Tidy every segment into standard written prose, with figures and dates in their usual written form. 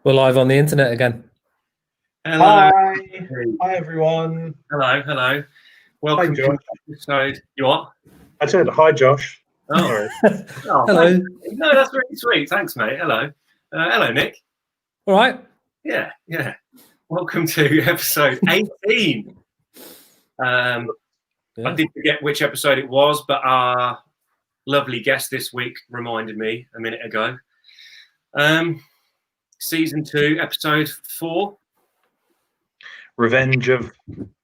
We're live on the internet again. Hello. Hi everyone. Hello. Welcome Hi, to Josh. episode. You what? I said hi, Josh. Oh, Sorry. Hello. No, that's really sweet. Thanks, mate. Hello. Hello, Nick. All right. Yeah. Welcome to episode 18. I did forget which episode it was, but our lovely guest this week reminded me a minute ago. Season 2, episode 4. Revenge of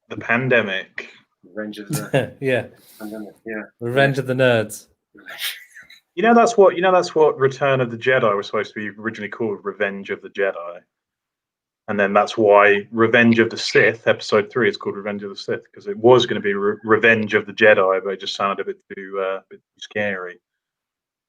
the Pandemic. Revenge of the yeah. Pandemic. Yeah. Revenge of the Nerds. That's what Return of the Jedi was supposed to be originally called, Revenge of the Jedi. And then that's why Revenge of the Sith, episode 3, is called Revenge of the Sith, because it was going to be Revenge of the Jedi, but it just sounded a bit too scary.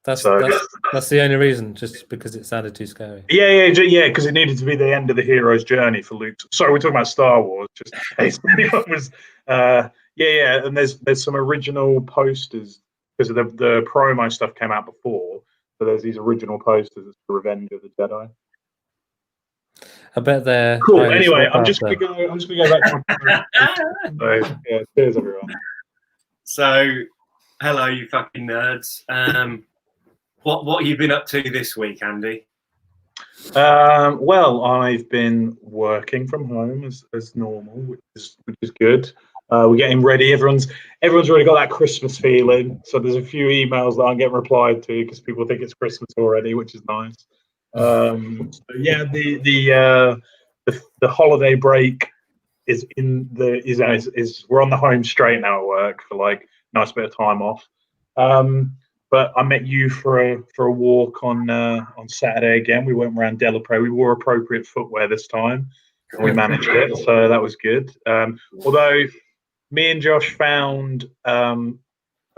That's the only reason, just because it sounded too scary. Yeah, because it needed to be the end of the hero's journey for Luke. Sorry, we're talking about Star Wars, just in case anyone was. And there's some original posters because the promo stuff came out before, so there's these original posters for Revenge of the Jedi. I bet they're cool. Anyway, I'm just gonna go back to my. So, yeah, cheers everyone. So, hello, you fucking nerds. What have you been up to this week, Andy? Well, I've been working from home as normal, which is good. We're getting ready. Everyone's already got that Christmas feeling. So there's a few emails that aren't getting replied to because people think it's Christmas already, which is nice. So yeah, the holiday break is we're on the home straight now at work for like nice bit of time off. But I met you for a walk on Saturday again. We went around Delapre. We wore appropriate footwear this time, and we managed it, so that was good. Although me and Josh found a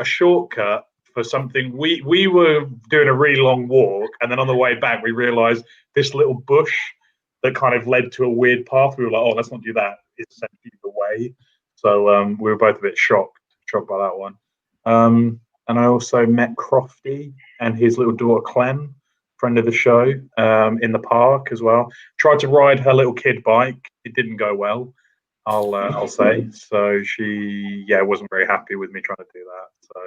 shortcut for something. We were doing a really long walk, and then on the way back, we realised this little bush that kind of led to a weird path. We were like, "Oh, let's not do that. It's essentially the way." So we were both a bit shocked by that one. And I also met Crofty and his little daughter Clem, friend of the show, in the park as well. Tried to ride her little kid bike. It didn't go well, I'll say. So she wasn't very happy with me trying to do that. So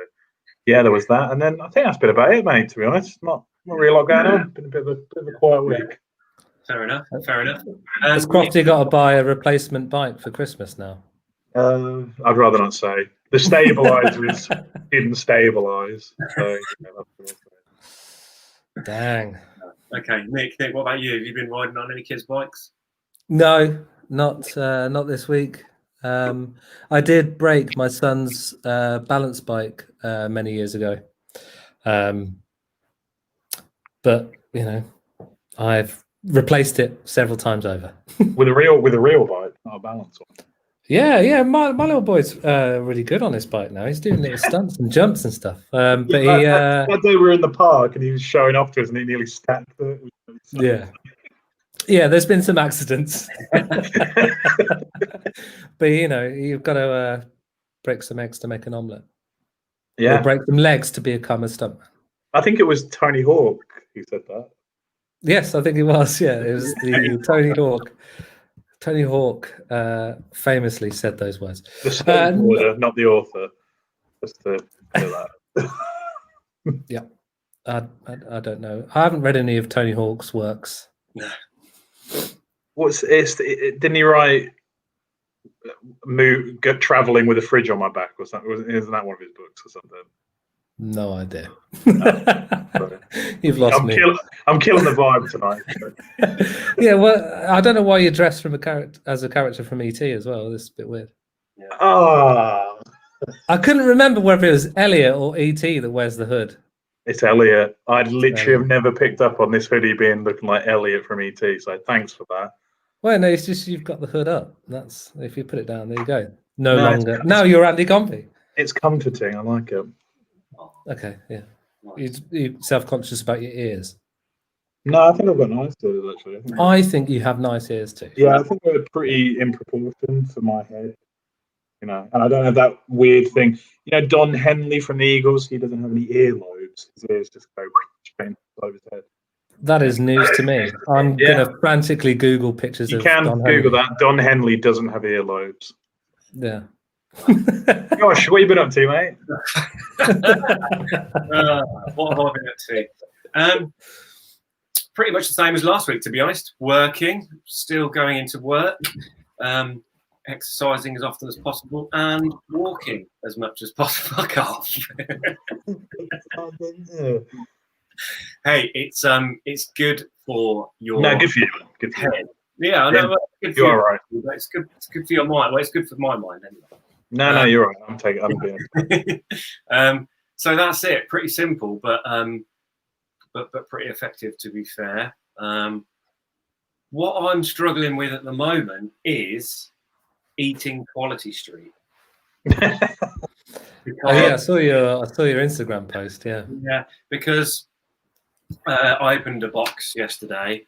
yeah, there was that. And then I think that's been about it, mate. To be honest, not really a lot going on. Been a bit of a quiet week. Fair enough. Has Crofty got to buy a replacement bike for Christmas now? I'd rather not say. The stabilizers didn't stabilize. So, Dang. Okay, Nick, what about you? Have you been riding on any kids' bikes? No, not this week. I did break my son's balance bike many years ago, but I've replaced it several times over. with a real bike, not a balance one. Yeah. My little boy's really good on his bike now. He's doing little stunts and jumps and stuff. But that day we were in the park and he was showing off to us and he nearly stacked it. Yeah. There's been some accidents, but you've got to break some eggs to make an omelette. Yeah, or break some legs to become a stuntman. I think it was Tony Hawk who said that. Yes, I think it was. Yeah, it was the Tony Hawk. Tony Hawk famously said those words. The skateboarder, not the author. Just to do that. Yeah, I don't know. I haven't read any of Tony Hawk's works. No. Didn't he write traveling with a fridge on my back or something? Isn't that one of his books or something? No idea. Oh, You've lost me. I'm killing the vibe tonight. Yeah, well, I don't know why you dressed as a character from ET as well. This is a bit weird. Yeah. Oh. I couldn't remember whether it was Elliot or ET that wears the hood. It's Elliot. I'd literally have never picked up on this hoodie looking like Elliot from ET. So thanks for that. Well, no, it's just you've got the hood up. That's if you put it down, there you go. No longer. Now you're Andy Comfy. It's comforting. I like it. Okay, yeah. You self-conscious about your ears? No, I think I've got nice ears actually. I think you have nice ears too. Yeah, I think they're pretty in proportion for my head. And I don't have that weird thing. Don Henley from the Eagles, he doesn't have any earlobes. His ears just go straight over his head. That is news to me. I'm Yeah. gonna frantically Google pictures You of can Don Google Henley. that. Don Henley doesn't have earlobes. Yeah. Gosh, what have you been up to, mate? What have I been up to? Pretty much the same as last week, to be honest. Working, still going into work, exercising as often as possible, and walking as much as possible. I can't. Hey, it's good for your good for you. Good for you. head. Yeah, I know. Yeah, It's good for you are your- right. but It's good for your mind. Well, it's good for my mind anyway. No, you're right. I'm doing it. So that's it. Pretty simple, but pretty effective, to be fair. What I'm struggling with at the moment is eating Quality Street. Oh yeah, I saw your Instagram post. Yeah. Yeah, because I opened a box yesterday,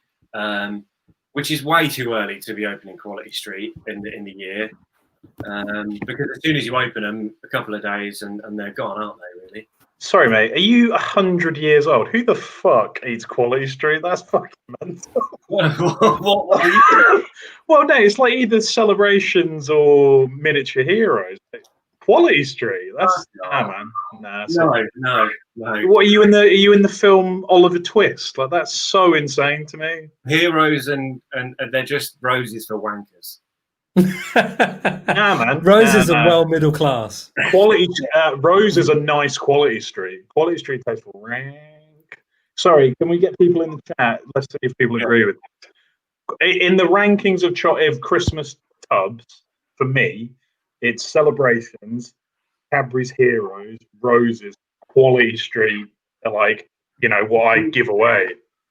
which is way too early to be opening Quality Street in the year. Because as soon as you open them, a couple of days and they're gone, aren't they? Really? Sorry, mate. Are you 100 years old? Who the fuck eats Quality Street? That's fucking mental. what do you think? Well, no, it's like either Celebrations or Miniature Heroes. Quality Street. That's man. Nah, No. What are you in the film Oliver Twist? Like that's so insane to me. Heroes and they're just roses for wankers. Nah, man. Roses are well middle class. Quality Rose is a nice Quality Street. Quality Street tastes rank. Sorry, can we get people in the chat? Let's see if people agree with it. In the rankings of Christmas tubs, for me, it's Celebrations, Cadbury's Heroes, Roses, Quality Street. Are like what I give away.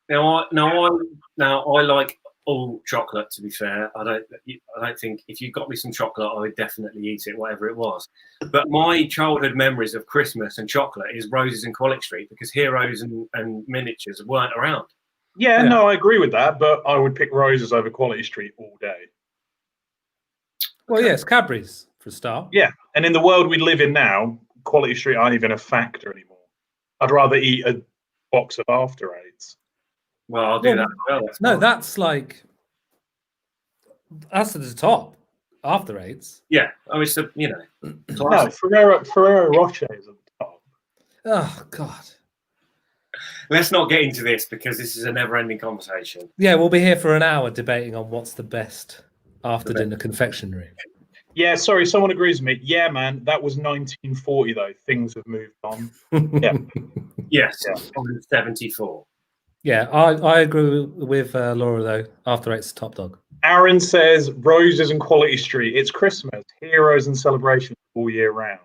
Now I like all chocolate. To be fair, I don't think if you got me some chocolate, I would definitely eat it, whatever it was. But my childhood memories of Christmas and chocolate is Roses and Quality Street because Heroes and Miniatures weren't around. Yeah, no, I agree with that, but I would pick Roses over Quality Street all day. Well, yes, Cadbury's for a start. Yeah, and in the world we live in now, Quality Street aren't even a factor anymore. I'd rather eat a box of After Eights. Well, I'll do that as well. That's that's at the top. After Eights. Yeah, I mean, so, No, Ferrero Rocher is at the top. Oh God. Let's not get into this because this is a never-ending conversation. Yeah, we'll be here for an hour debating on what's the best after dinner confectionery. Yeah, sorry, someone agrees with me. Yeah, man, that was 1940 though. Things have moved on. Yeah. Yes, 74. Yeah, I agree with Laura though. After Eight's top dog. Aaron says Roses and Quality Street. It's Christmas, Heroes and Celebrations all year round.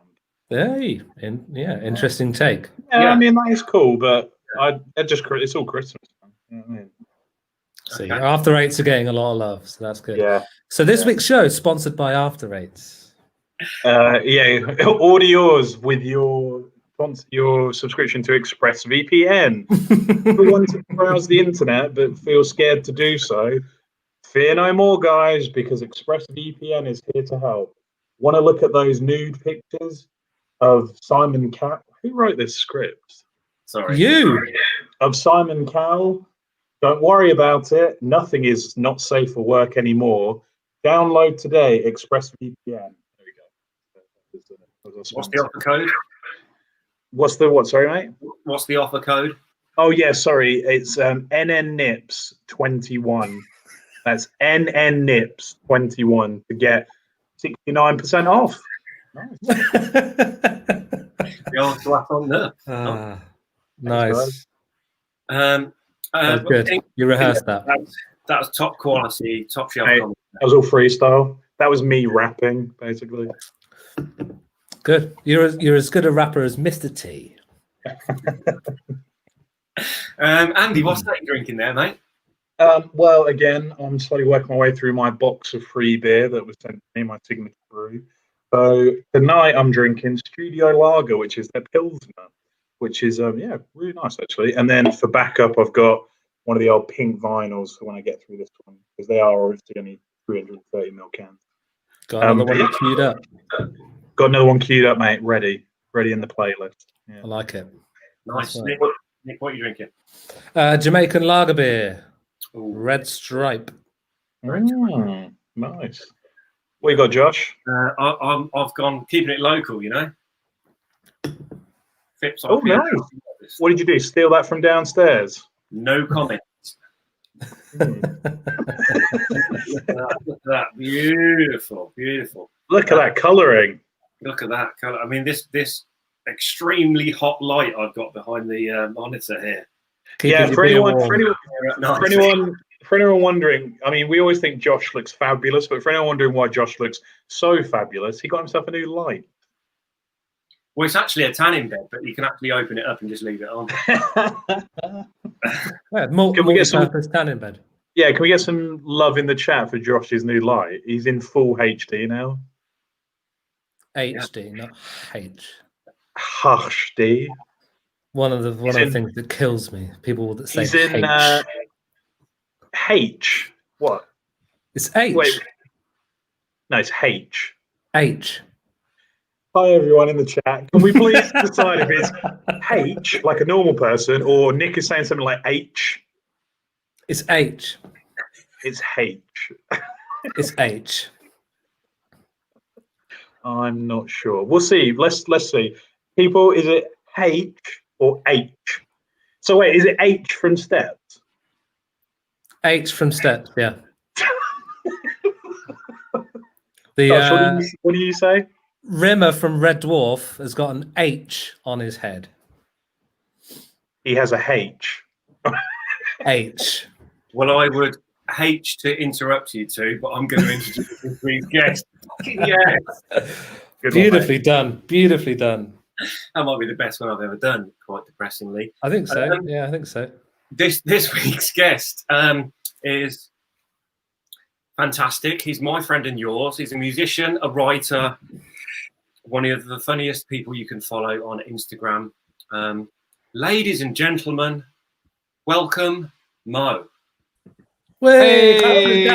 Hey, interesting take. Yeah, I mean that is cool, but it's all Christmas. You know what I mean? See, After Eights are getting a lot of love, so that's good. Yeah. So this week's show is sponsored by After Eights. Order yours with your subscription to ExpressVPN. If you want to browse the internet but feel scared to do so, fear no more, guys, because ExpressVPN is here to help. Want to look at those nude pictures of Simon Cowell? Who wrote this script? Sorry. You. Of Simon Cowell? Don't worry about it. Nothing is not safe for work anymore. Download today, ExpressVPN. There we go. What's the offer code? What's the what? Sorry, mate. What's the offer code? Oh yeah, sorry. It's NNNIPS21. That's NNNIPS21 to get 69% off. Nice. The old slap on there. Nice. That's good. You rehearsed that. That was top quality, top shelf. Hey, that was all freestyle. That was me rapping, basically. Good. You're as good a rapper as Mr. T. Andy, what's that you're drinking there, mate? Well, again, I'm slowly working my way through my box of free beer that was sent to me, my signature brew. So tonight I'm drinking Studio Lager, which is their Pilsner, which is really nice actually. And then for backup, I've got one of the old pink vinyls for when I get through this one because they are obviously only 330ml cans. Got another one queued up. Got another one queued up, mate. Ready in the playlist. Yeah. I like it. Nice. Nick, what are you drinking? Jamaican lager beer, Ooh. Red Stripe. Nice. What you got, Josh? I've gone keeping it local, you know. Phipps Oh, IPA. nice. What did you do? Steal that from downstairs? No comment. Look at that. Beautiful. Look at that colouring. Look at that colour. I mean, this extremely hot light I've got behind the monitor here. For anyone wondering, I mean, we always think Josh looks fabulous, but for anyone wondering why Josh looks so fabulous, he got himself a new light. Well, it's actually a tanning bed, but you can actually open it up and just leave it on. Can we get some tanning bed? Yeah, can we get some love in the chat for Josh's new light? He's in full HD now. HD, not H. HD. One of the things that kills me. People that say he's in H. H. What? It's H. Wait. No, it's H. H. Hi everyone in the chat. Can we please decide if it's H, like a normal person, or Nick is saying something like H? It's H. It's H. It's H. I'm not sure. We'll see. Let's see. People, is it H or H? So wait, is it H from Steps? H from Steps, yeah. Gosh, what do you say? Rimmer from Red Dwarf has got an H on his head. He has a H. H. Well, I would hate to interrupt you two, but I'm going to introduce this week's guest. Yes. Beautifully done. Beautifully done. That might be the best one I've ever done, quite depressingly. I think so. Yeah, I think so. This week's guest is fantastic. He's my friend and yours. He's a musician, a writer, one of the funniest people you can follow on Instagram. Ladies and gentlemen, welcome, Mo. Hey!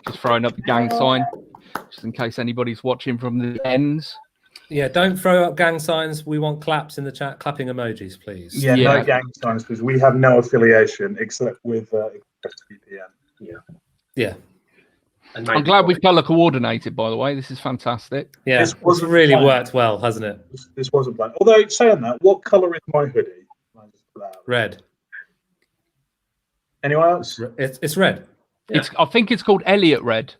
Just throwing up the gang sign, just in case anybody's watching from the ends. Yeah, don't throw up gang signs. We want claps in the chat, clapping emojis, please. Yeah, no gang signs, because we have no affiliation except with ExpressVPN. Yeah. I'm glad we've color coordinated, by the way. This is fantastic. Yeah, this really worked well, hasn't it? This wasn't planned. Although, saying that, what color is my hoodie? Red. Anyone else? It's red. Yeah. I think it's called Elliot Red.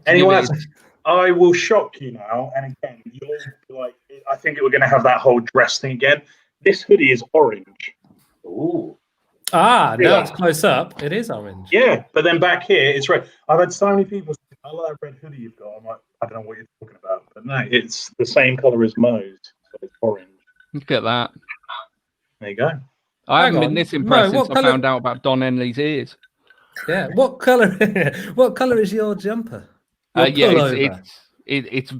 Anyone else? I will shock you now, and again, you're like, I think we're going to have that whole dress thing again. This hoodie is orange. Ooh. Now it's close up. It is orange. Yeah, but then back here, it's red. I've had so many people say, I like that red hoodie you've got. I'm like, I don't know what you're talking about. But no, it's the same color as Mo's, so it's orange. Look at that. There you go. I haven't been this impressed since I found out about Don Henley's ears. Yeah. What color? What color is your jumper? It's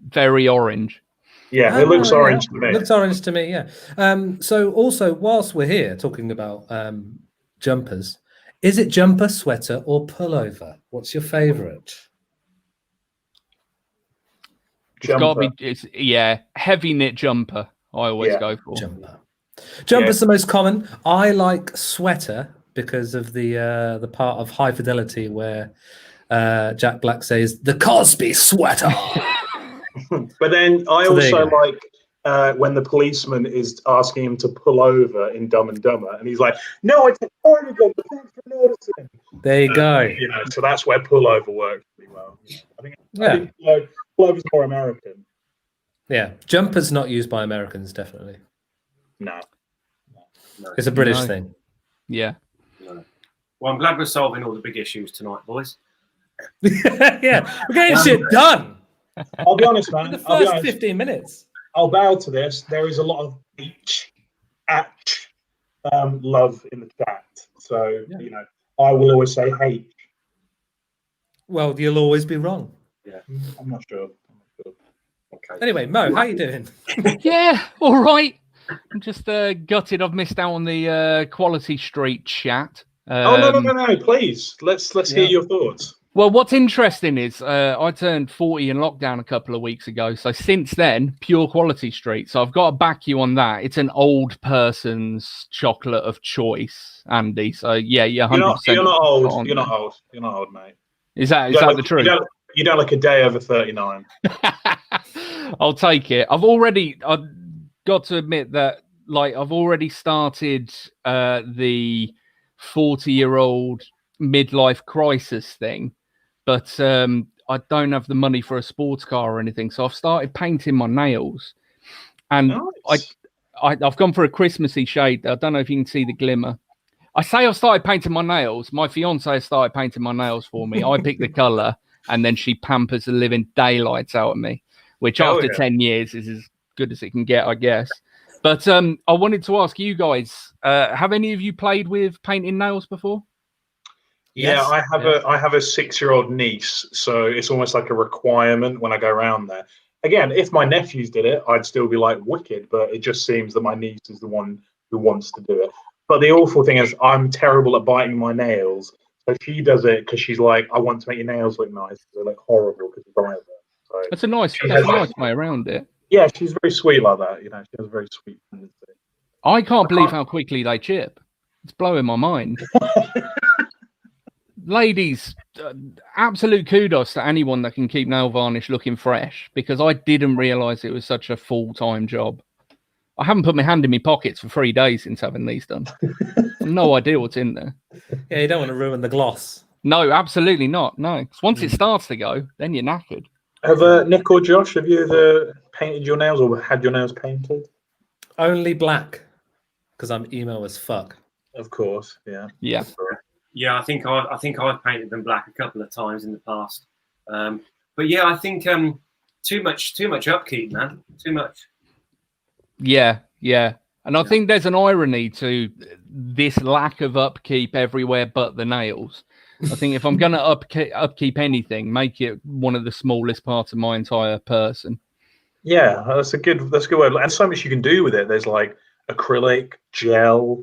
very orange. Yeah, it looks orange to me. It looks orange to me, yeah. So also, whilst we're here talking about jumpers, is it jumper, sweater, or pullover? What's your favourite? It's got to be, heavy knit jumper. I always go for jumper. Jumper's the most common. I like sweater because of the part of High Fidelity where Jack Black says the Cosby sweater. But then I also like when the policeman is asking him to pull over in Dumb and Dumber, and he's like, "No, it's a cardigan. Thanks for noticing." There you go. So that's where pullover works really well. I think pullover's more American. Yeah, jumper's not used by Americans, definitely. No. It's a British thing. Yeah. No. Well, I'm glad we're solving all the big issues tonight, boys. Yeah, we're getting shit done. I'll be honest, man. In the first 15 minutes. I'll bow to this. There is a lot of love in the chat. So, I will always say hate. Well, you'll always be wrong. Yeah. I'm not sure. Okay. Anyway, Mo, how you doing? Yeah, all right. I'm just gutted I've missed out on the Quality Street chat. No, please. Let's hear your thoughts. Well, what's interesting is I turned 40 in lockdown a couple of weeks ago. So since then, pure quality street. So I've got to back you on that. It's an old person's chocolate of choice, Andy. So yeah, 100%. You're not old. You're not old. You're not old, mate. Is that the truth? You don't look a day over 39. I'll take it. I've got to admit that, like, I've already started the 40-year-old midlife crisis thing, but I don't have the money for a sports car or anything, so I've started painting my nails, and nice. I've gone for a Christmassy shade. I don't know if you can see the glimmer. I say I've started painting my nails. My fiance has started painting my nails for me. I pick the color, and then she pampers the living daylights out of me, which after 10 years is as good as it can get, I guess. But I wanted to ask you guys, have any of you played with painting nails before? Yeah, I have a 6-year-old niece, so it's almost like a requirement when I go around there. Again, if my nephews did it, I'd still be like wicked, but it just seems that my niece is the one who wants to do it. But the awful thing is I'm terrible at biting my nails, so she does it because she's like, I want to make your nails look nice. They're like horrible because you bite them. So that's a nice way around it. Yeah, she's very sweet like that. You know, she has a very sweet tendency. I can't believe how quickly they chip. It's blowing my mind. Ladies, absolute kudos to anyone that can keep nail varnish looking fresh, because I didn't realise it was such a full-time job. I haven't put my hand in my pockets for 3 days since having these done. No idea what's in there. Yeah, you don't want to ruin the gloss. No, absolutely not. No, once it starts to go, then you're knackered. Have Nick or Josh, have you ever painted your nails or had your nails painted? Only black, because I'm emo as fuck. Of course, yeah. Yeah, I think I've painted them black a couple of times in the past. But yeah, I think too much upkeep, man. Too much. Yeah. And I think there's an irony to this lack of upkeep everywhere but the nails. I think if I'm going to upkeep anything, make it one of the smallest parts of my entire person. Yeah, that's a good word. And so much you can do with it. There's like acrylic, gel,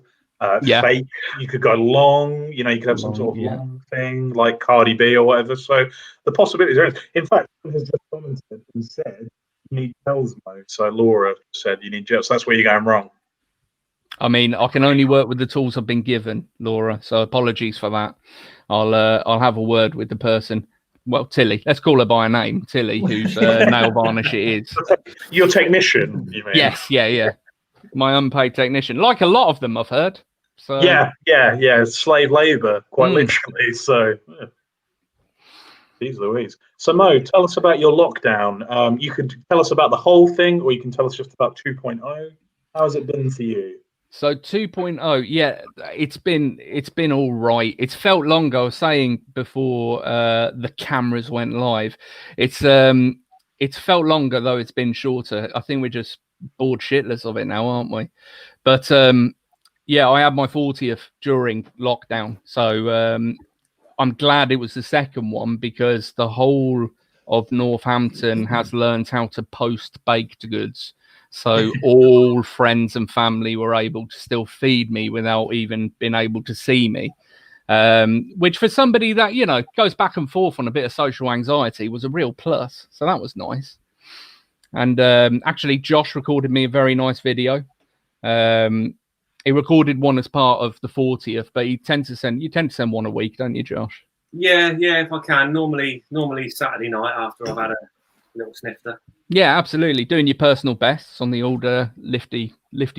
fake. You could go long. You know, you could have some sort of long thing like Cardi B or whatever. So the possibilities are. In fact, someone has just commented and said you need gels, Mo. So Laura said you need gels. So that's where you're going wrong. I mean, I can only work with the tools I've been given, Laura. So apologies for that. I'll have a word with the person. Well, Tilly. Let's call her by a name, Tilly, whose nail varnish it is. Your technician, you mean? Yes, yeah. My unpaid technician, like a lot of them, I've heard. So yeah, slave labor, quite literally. So, Jeez Louise. So, Mo, tell us about your lockdown. You could tell us about the whole thing, or you can tell us just about 2.0. How has it been for you? So 2.0, yeah, it's been all right. It's felt longer. I was saying before the cameras went live. It's felt longer, though it's been shorter. I think we're just bored shitless of it now, aren't we? But yeah, I had my 40th during lockdown, so I'm glad it was the second one, because the whole of Northampton has learned how to post baked goods. So all friends and family were able to still feed me without even being able to see me, which for somebody that, you know, goes back and forth on a bit of social anxiety was a real plus. So that was nice. And actually, Josh recorded me a very nice video. He recorded one as part of the 40th, but you tend to send one a week, don't you, Josh? Yeah, if I can. Normally Saturday night after I've had a little snifter. Yeah, absolutely. Doing your personal bests on the old lifty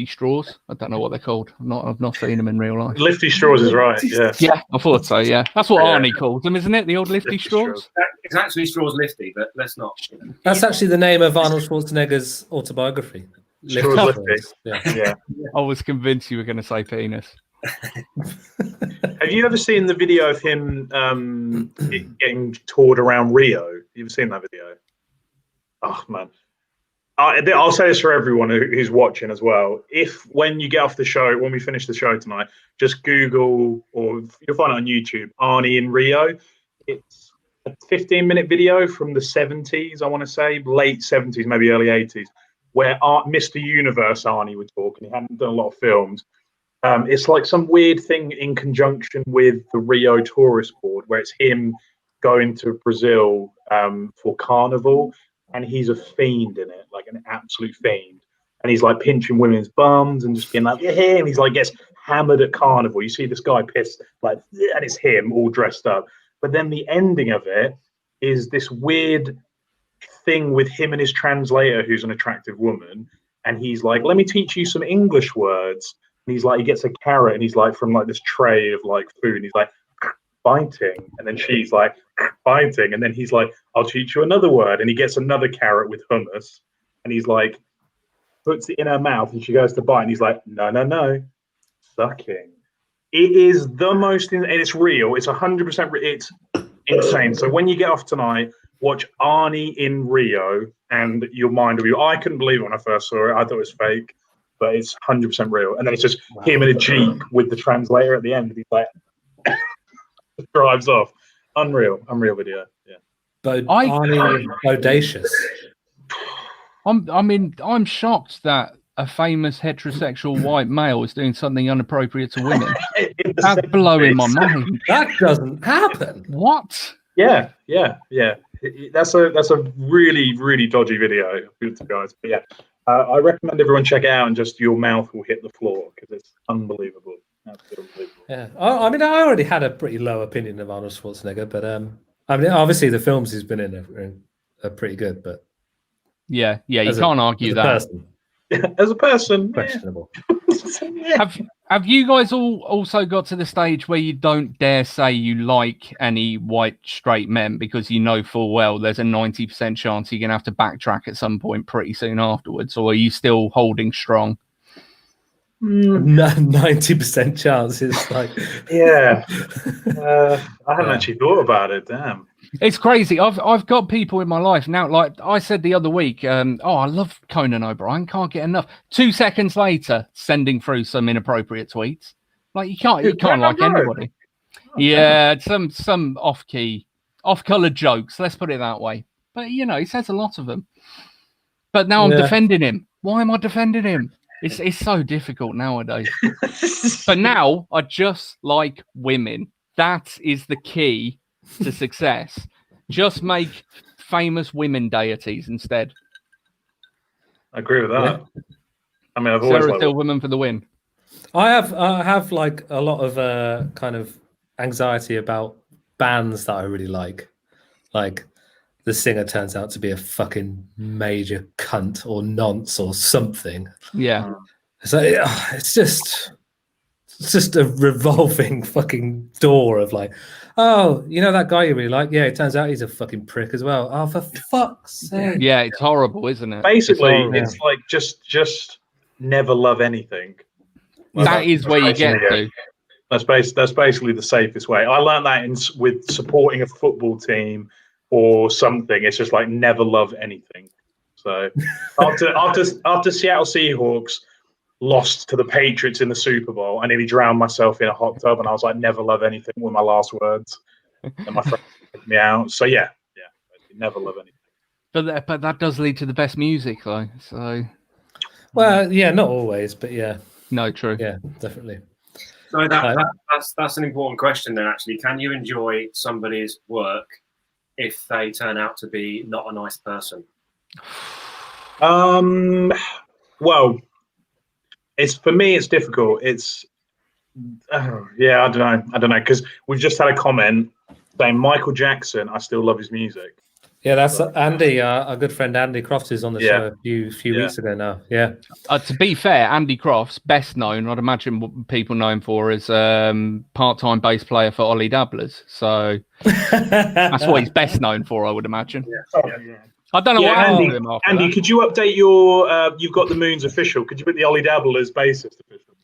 straws. I don't know what they're called. I've not seen them in real life. Lifty straws is right. Yeah. Yeah, I thought so. Yeah, that's what Arnie calls them, isn't it? The old lifty straws. It's actually straws lifty, but let's not. You know. That's actually the name of Arnold Schwarzenegger's autobiography. Straws lifty. Yeah. I was convinced you were going to say penis. Have you ever seen the video of him getting toured around Rio? You ever seen that video? Oh man, I'll say this for everyone who's watching as well. When you get off the show, when we finish the show tonight, just Google, or you'll find it on YouTube, Arnie in Rio. It's a 15-minute video from the 70s, I want to say, late 70s, maybe early 80s, where Mr. Universe Arnie would talk, and he hadn't done a lot of films. It's like some weird thing in conjunction with the Rio Tourist Board, where it's him going to Brazil for carnival, and he's a fiend in it, like an absolute fiend. And he's like pinching women's bums and just being like, yeah, and he's like gets hammered at carnival. You see this guy pissed, like, and it's him all dressed up. But then the ending of it is this weird thing with him and his translator, who's an attractive woman, and he's like, let me teach you some English words. And he's like, he gets a carrot, and he's like, from like this tray of like food, and he's like, biting, and then she's like, biting, and then he's like, I'll teach you another word, and he gets another carrot with hummus, and he's like, puts it in her mouth, and she goes to bite, and he's like, no, sucking. It is the most, and it's real. It's 100%. It's insane. So when you get off tonight, watch Arnie in Rio, and your mind will be. I couldn't believe it when I first saw it. I thought it was fake, but it's 100% real. And then it's just him in a Jeep with the translator at the end, and he's like, drives off. Unreal video. Yeah. But Arnie bodacious. I'm shocked that a famous heterosexual white male is doing something inappropriate to women. That's blowing my mind. That doesn't happen. What? Yeah. That's a really dodgy video, to be honest. But yeah, I recommend everyone check it out, and just your mouth will hit the floor because it's unbelievable. Absolutely unbelievable. Yeah, I mean, I already had a pretty low opinion of Arnold Schwarzenegger, but I mean, obviously the films he's been in are pretty good, but yeah, you can't argue that. As a person, questionable. Yeah. Have you guys all also got to the stage where you don't dare say you like any white straight men because you know full well there's a 90% chance you're going to have to backtrack at some point pretty soon afterwards, or are you still holding strong? 90% chance is like... Yeah. I haven't actually thought about it, damn. It's crazy. I've got people in my life now, like I said the other week, I love Conan O'Brien, can't get enough. 2 seconds later, sending through some inappropriate tweets. Like you can't like anybody. Yeah, some off-key, off-color jokes, let's put it that way. But you know, he says a lot of them. But now I'm defending him. Why am I defending him? It's so difficult nowadays. But now I just like women. That is the key to success. Just make famous women deities instead. I agree with that. Yeah. I mean, I've always Sarah Still women for the win. I have like a lot of kind of anxiety about bands that I really like the singer turns out to be a fucking major cunt or nonce or something. Yeah. So it's just a revolving fucking door of like, oh, you know that guy you really like? Yeah, it turns out he's a fucking prick as well. Oh, for fuck's sake. Yeah, it's horrible, isn't it? Basically, it's like just never love anything. That is where you get to. That's basically the safest way. I learned that with supporting a football team or something. It's just like never love anything. So after Seattle Seahawks lost to the Patriots in the Super Bowl, I nearly drowned myself in a hot tub, and I was like, never love anything were my last words. And my friend took me out. So yeah, never love anything. But that does lead to the best music, though. So, well, yeah, not always, but yeah. No, true. Yeah, definitely. So that's an important question then, actually. Can you enjoy somebody's work if they turn out to be not a nice person? Well, for me, it's difficult. I don't know, because we've just had a comment saying Michael Jackson, I still love his music. Yeah, that's Andy, our good friend Andy Crofts is on the show a few weeks ago now. Yeah. To be fair, Andy Crofts, best known, I'd imagine what people know him for is part-time bass player for Ollie Dabblers. So that's what he's best known for, I would imagine. Yeah. I don't know what Andy, him after Andy, that. could you update your You've Got the Moons official? Could you put the Ollie Dabblers bassist official?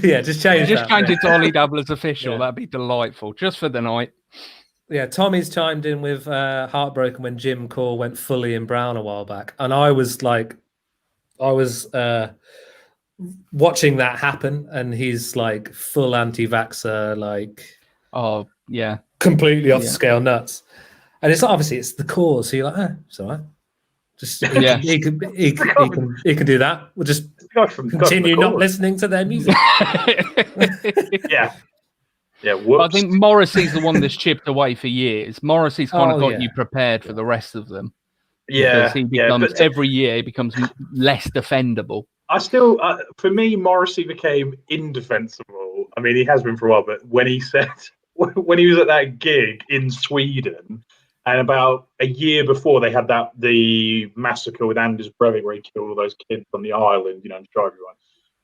Yeah, just change it to Ollie Dabblers official. That'd be delightful, just for the night. Yeah, Tommy's chimed in with Heartbroken when Jim Core went fully in brown a while back. And I was watching that happen, and he's like full anti-vaxxer, like, oh yeah, completely off scale nuts. And it's obviously it's the cause. So you're like, it's all right. Just he can do that. We'll just continue not listening to their music. Yeah. Yeah, But whoops. I think Morrissey's the one that's chipped away for years. Morrissey's kind of got yeah. you prepared for the rest of them. Yeah, Because he becomes but every year he becomes less defendable. I still, for me, Morrissey became indefensible. I mean, he has been for a while, but when he said, when he was at that gig in Sweden, and about a year before they had the massacre with Anders Breivik where he killed all those kids on the island, and shot everyone.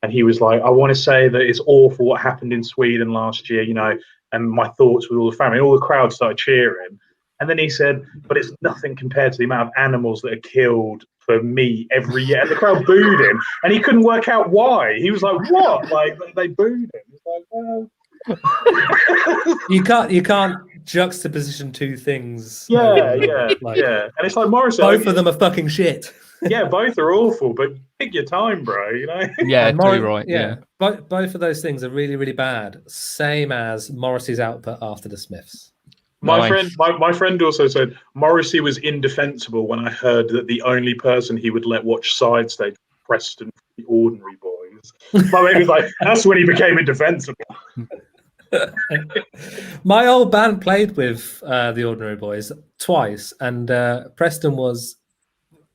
And he was like, I want to say that it's awful what happened in Sweden last year, and my thoughts with all the family. And all the crowd started cheering. And then he said, but it's nothing compared to the amount of animals that are killed for me every year. And the crowd booed him. And he couldn't work out why. He was like, what? Like, they booed him. He's like, well. You can't juxtaposition two things. Yeah. And it's like Morrissey. Both of them are fucking shit. Yeah, both are awful, but pick your time, bro. Yeah, too right. Yeah. Both of those things are really, really bad. Same as Morrissey's output after the Smiths. My friend also said Morrissey was indefensible when I heard that the only person he would let watch side stage was Preston from the Ordinary Boys. My mate was like, that's when he became indefensible. My old band played with the Ordinary Boys twice, and Preston was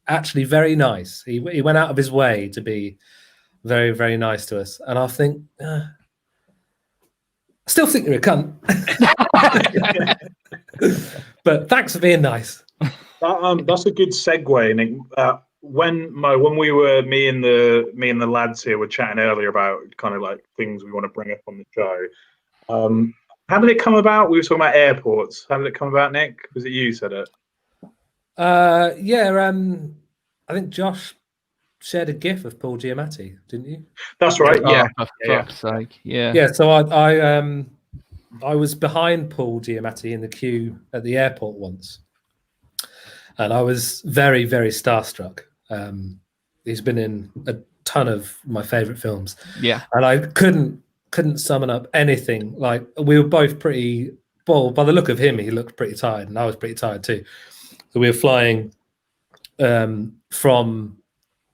actually very nice. He went out of his way to be very, very nice to us. And I think, I still think you're a cunt. But thanks for being nice. That's a good segue, Nick. When we were me and the lads here were chatting earlier about kind of like things we want to bring up on the show. How did it come about? We were talking about airports. How did it come about, Nick? Was it you who said it? I think Josh shared a GIF of Paul Giamatti, didn't you? That's right. Yeah. For fuck's sake. Yeah. Yeah. So I was behind Paul Giamatti in the queue at the airport once, and I was very, very starstruck. He's been in a ton of my favorite films. Yeah. And I couldn't summon up anything. Like, we were both pretty. Well, by the look of him, he looked pretty tired, and I was pretty tired too. So we were flying from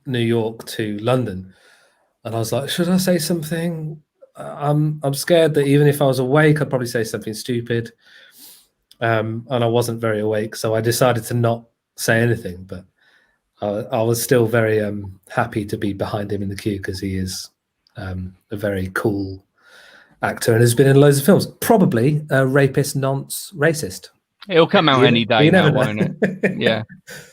New York to London, and I was like, should I say something? I'm scared that even if I was awake, I'd probably say something stupid. And I wasn't very awake, so I decided to not say anything. But I was still very happy to be behind him in the queue, because he is a very cool actor and has been in loads of films. Probably a rapist, nonce racist. It'll come out any day now, won't it? Yeah.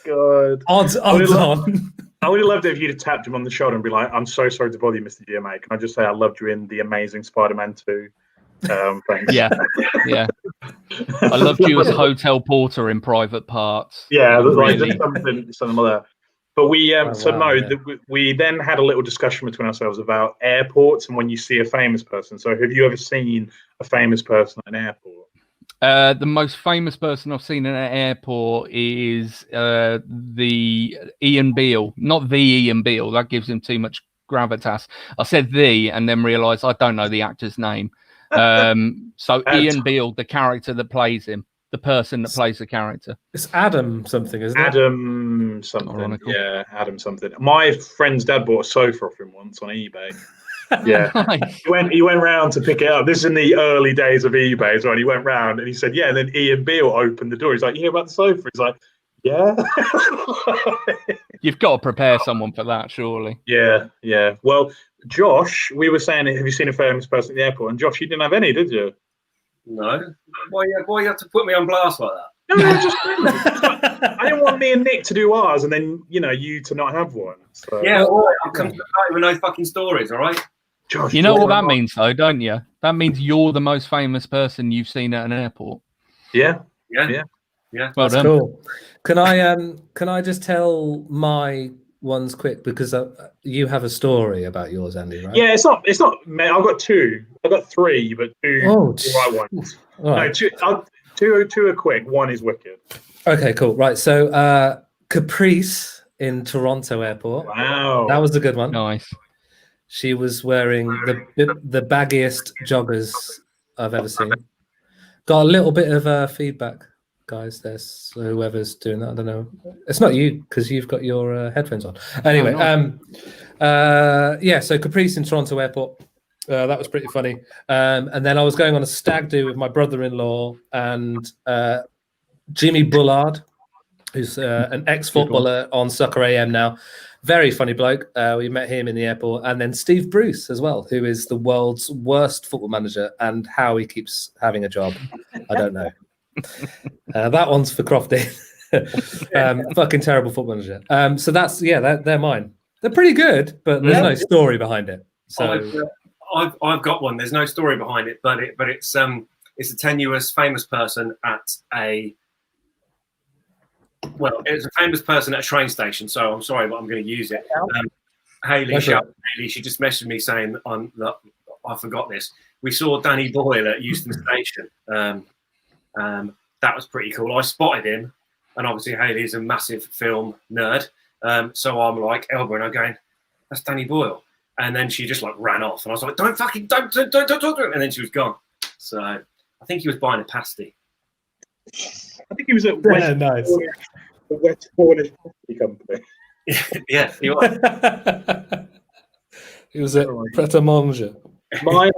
God. Odds on. I would have loved it if you'd have tapped him on the shoulder and be like, I'm so sorry to bother you, Mr. GMA. Can I just say I loved you in The Amazing Spider-Man 2? Thanks. Yeah. I loved you as hotel porter in Private Parts. Yeah, Really. just something like that. But we we then had a little discussion between ourselves about airports and when you see a famous person. So have you ever seen a famous person at an airport? The most famous person I've seen in an airport is the Ian Beale. Not the Ian Beale. That gives him too much gravitas. I said the and then realised I don't know the actor's name. So Ian Beale, the character that plays him, the person that plays the character. It's Adam something, isn't it? Adam something. Ironical. Yeah, Adam something. My friend's dad bought a sofa off him once on eBay. Yeah. Nice. He went round to pick it up. This is in the early days of eBay as well. He went round and he said, yeah, and then Ian Beale opened the door. He's like, you hear about the sofa? He's like, yeah. You've got to prepare someone for that, surely. Yeah. Well, Josh, we were saying, have you seen a famous person at the airport? And Josh, you didn't have any, did you? No. Why you have to put me on blast like that? No, I didn't want me and Nick to do ours and then, you to not have one. So. Yeah, all right. I'll come to the party with no fucking stories, all right? Josh, You know what that means, though, don't you? That means you're the most famous person you've seen at an airport. Yeah. Yeah. Well That's done. cool. Can I just tell my ones quick, because you have a story about yours, Andy, right? Yeah, it's not. I've got two. I've got three, but two the right ones. Right. No, two are quick. One is wicked. Okay, cool. Right. So Caprice in Toronto Airport. Wow, That was a good one. Nice. She was wearing the baggiest joggers I've ever seen. Got a little bit of feedback, guys. There's whoever's doing that. I don't know. It's not you, because you've got your headphones on. Anyway, Oh, So Caprice in Toronto Airport. That was pretty funny. And then I was going on a stag do with my brother-in-law and Jimmy Bullard, who's an ex-footballer on Sucker AM now. Very funny bloke. We met him in the airport. And then Steve Bruce as well, who is the world's worst football manager, and how he keeps having a job, I don't know. That one's for Crofty. Fucking terrible football manager. So that's, they're mine. They're pretty good, but there's no story behind it. So I've got one. There's no story behind it, but it's a tenuous famous person at a famous person at a train station. So I'm sorry, but I'm going to use it. Haley, she just messaged me saying I forgot this. We saw Danny Boyle at Euston Station. That was pretty cool. I spotted him, and obviously Haley's a massive film nerd. So I'm like elbowing her, going, "That's Danny Boyle." And then she just like ran off, and I was like, don't talk to him. And then she was gone. So I think he was buying a pasty. I think he was at the West Cornish Pasty Company. Yeah, he was. He was at Pret a Manger. Mine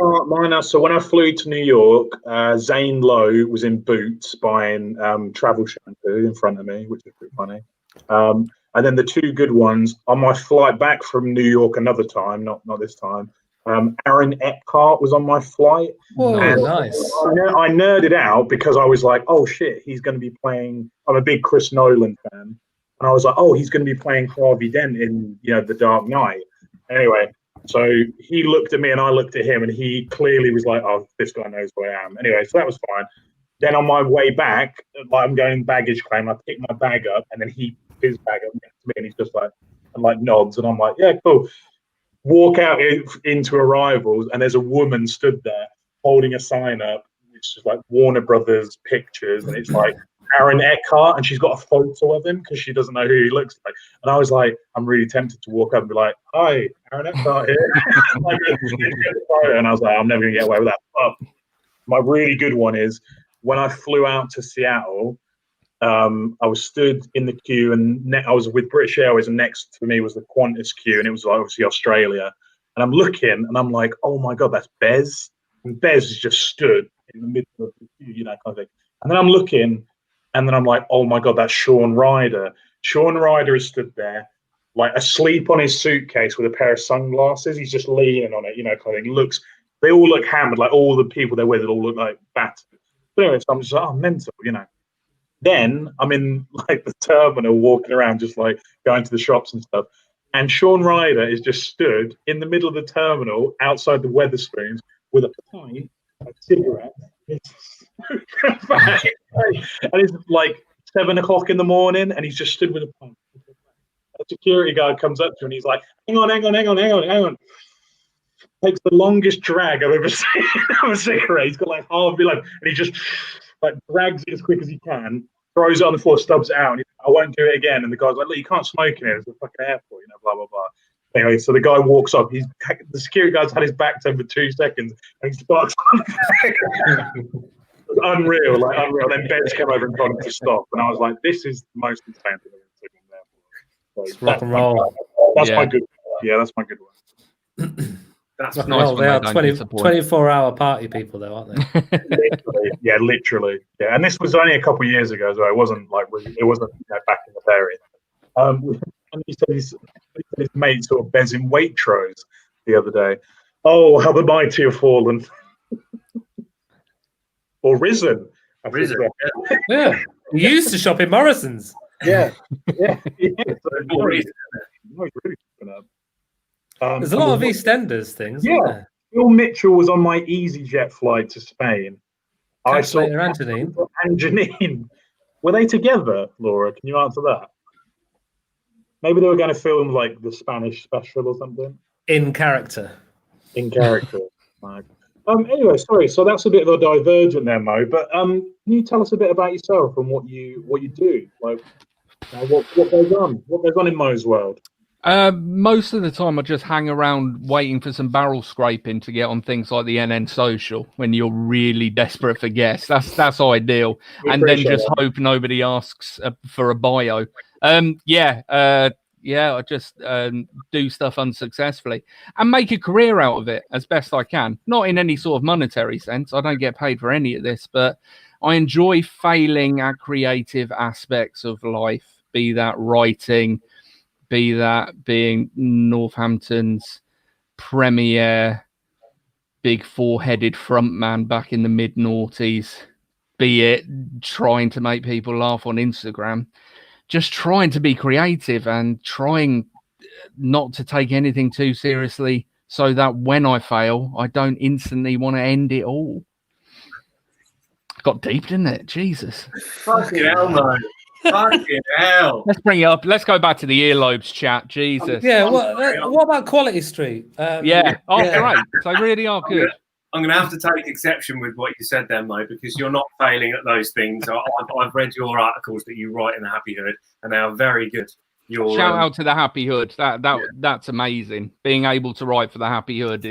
are. So when I flew to New York, Zane Lowe was in Boots buying travel shampoo in front of me, which is pretty funny. And then the two good ones on my flight back from New York another time, not this time. Aaron Eckhart was on my flight. Whoa, nice. I nerded out because I was like, oh shit, he's going to be playing. I'm a big Chris Nolan fan, and I was like, oh, he's going to be playing Harvey Dent in The Dark Knight. Anyway, so he looked at me and I looked at him, and he clearly was like, oh, this guy knows who I am. Anyway, so that was fine. Then on my way back, I'm going baggage claim. I pick my bag up, and then he his bag up next to me, and he's just like nods, and I'm like, yeah, cool. Walk out into Arrivals, and there's a woman stood there holding a sign up, which is like Warner Brothers Pictures, and it's like Aaron Eckhart, and she's got a photo of him because she doesn't know who he looks like. And I was like, I'm really tempted to walk up and be like, hi, Aaron Eckhart here. And I was like, I'm never gonna get away with that. But my really good one is when I flew out to Seattle. I was stood in the queue, and I was with British Airways, and next to me was the Qantas queue, and it was obviously Australia. And I'm looking, and I'm like, oh my god, that's Bez. And Bez is just stood in the middle of the queue, kind of thing. And then I'm looking, and then I'm like, oh my god, that's Sean Ryder. Sean Ryder is stood there, like asleep on his suitcase with a pair of sunglasses. He's just leaning on it, kind of thing. They all look hammered, like all the people they're with, all look like battered. But anyway, so I'm just like, oh, mental, Then I'm in like the terminal walking around, just like going to the shops and stuff. And Sean Ryder is just stood in the middle of the terminal outside the Wetherspoons with a pint, a cigarette. And it's like 7 o'clock in the morning, and he's just stood with a pint. A security guard comes up to him, and he's like, hang on. Takes the longest drag I've ever seen of a cigarette. He's got like half and he just like drags it as quick as he can, throws it on the floor, stubs it out, and he's like, I won't do it again. And the guy's like, look, you can't smoke in here. It's a fucking airport, blah, blah, blah. Anyway, so the guy walks up. The security guard's had his back to him for 2 seconds, and he sparks on it was unreal. Then Bez came over and told him to stop. And I was like, this is the most insane thing I've seen in there. It's rock and roll. That's my good one. Yeah, that's my good one. That's nice. nice. They are 24-hour party people, though, aren't they? literally. Yeah, and this was only a couple of years ago, so it wasn't back in the period. And he said his mate sort of Bez in Waitrose the other day. Oh, how the mighty have fallen. Or risen. Yeah. You used to shop in Morrison's. Yeah. There's a lot of EastEnders things. Yeah. Phil Mitchell was on my EasyJet flight to Spain. I saw and Janine. Were they together, Laura? Can you answer that? Maybe they were going to film like the Spanish special or something. In character. Anyway, sorry. So that's a bit of a divergent there, Mo. But can you tell us a bit about yourself and what you do? Like, what goes on? What goes on in Mo's world? Most of the time I just hang around waiting for some barrel scraping to get on things like the NN Social when you're really desperate for guests. That's ideal. And then just hope nobody asks for a bio. Yeah, I just do stuff unsuccessfully and make a career out of it as best I can. Not in any sort of monetary sense. I don't get paid for any of this, but I enjoy failing at creative aspects of life, be that writing, be that being Northampton's premier big four-headed frontman back in the mid-noughties, be it trying to make people laugh on Instagram, just trying to be creative and trying not to take anything too seriously so that when I fail, I don't instantly want to end it all. Got deep, didn't it? Jesus. Fucking hell, man. Fucking hell. Let's bring it up. Let's go back to the earlobes chat. Jesus. Yeah. What about Quality Street? Yeah. Oh, great. So really are good. I'm going to have to take exception with what you said there, Mo, because you're not failing at those things. I've read your articles that you write in the Happy Hood, and they are very good. Shout out to the Happy Hood. That's amazing. Being able to write for the Happy Hood.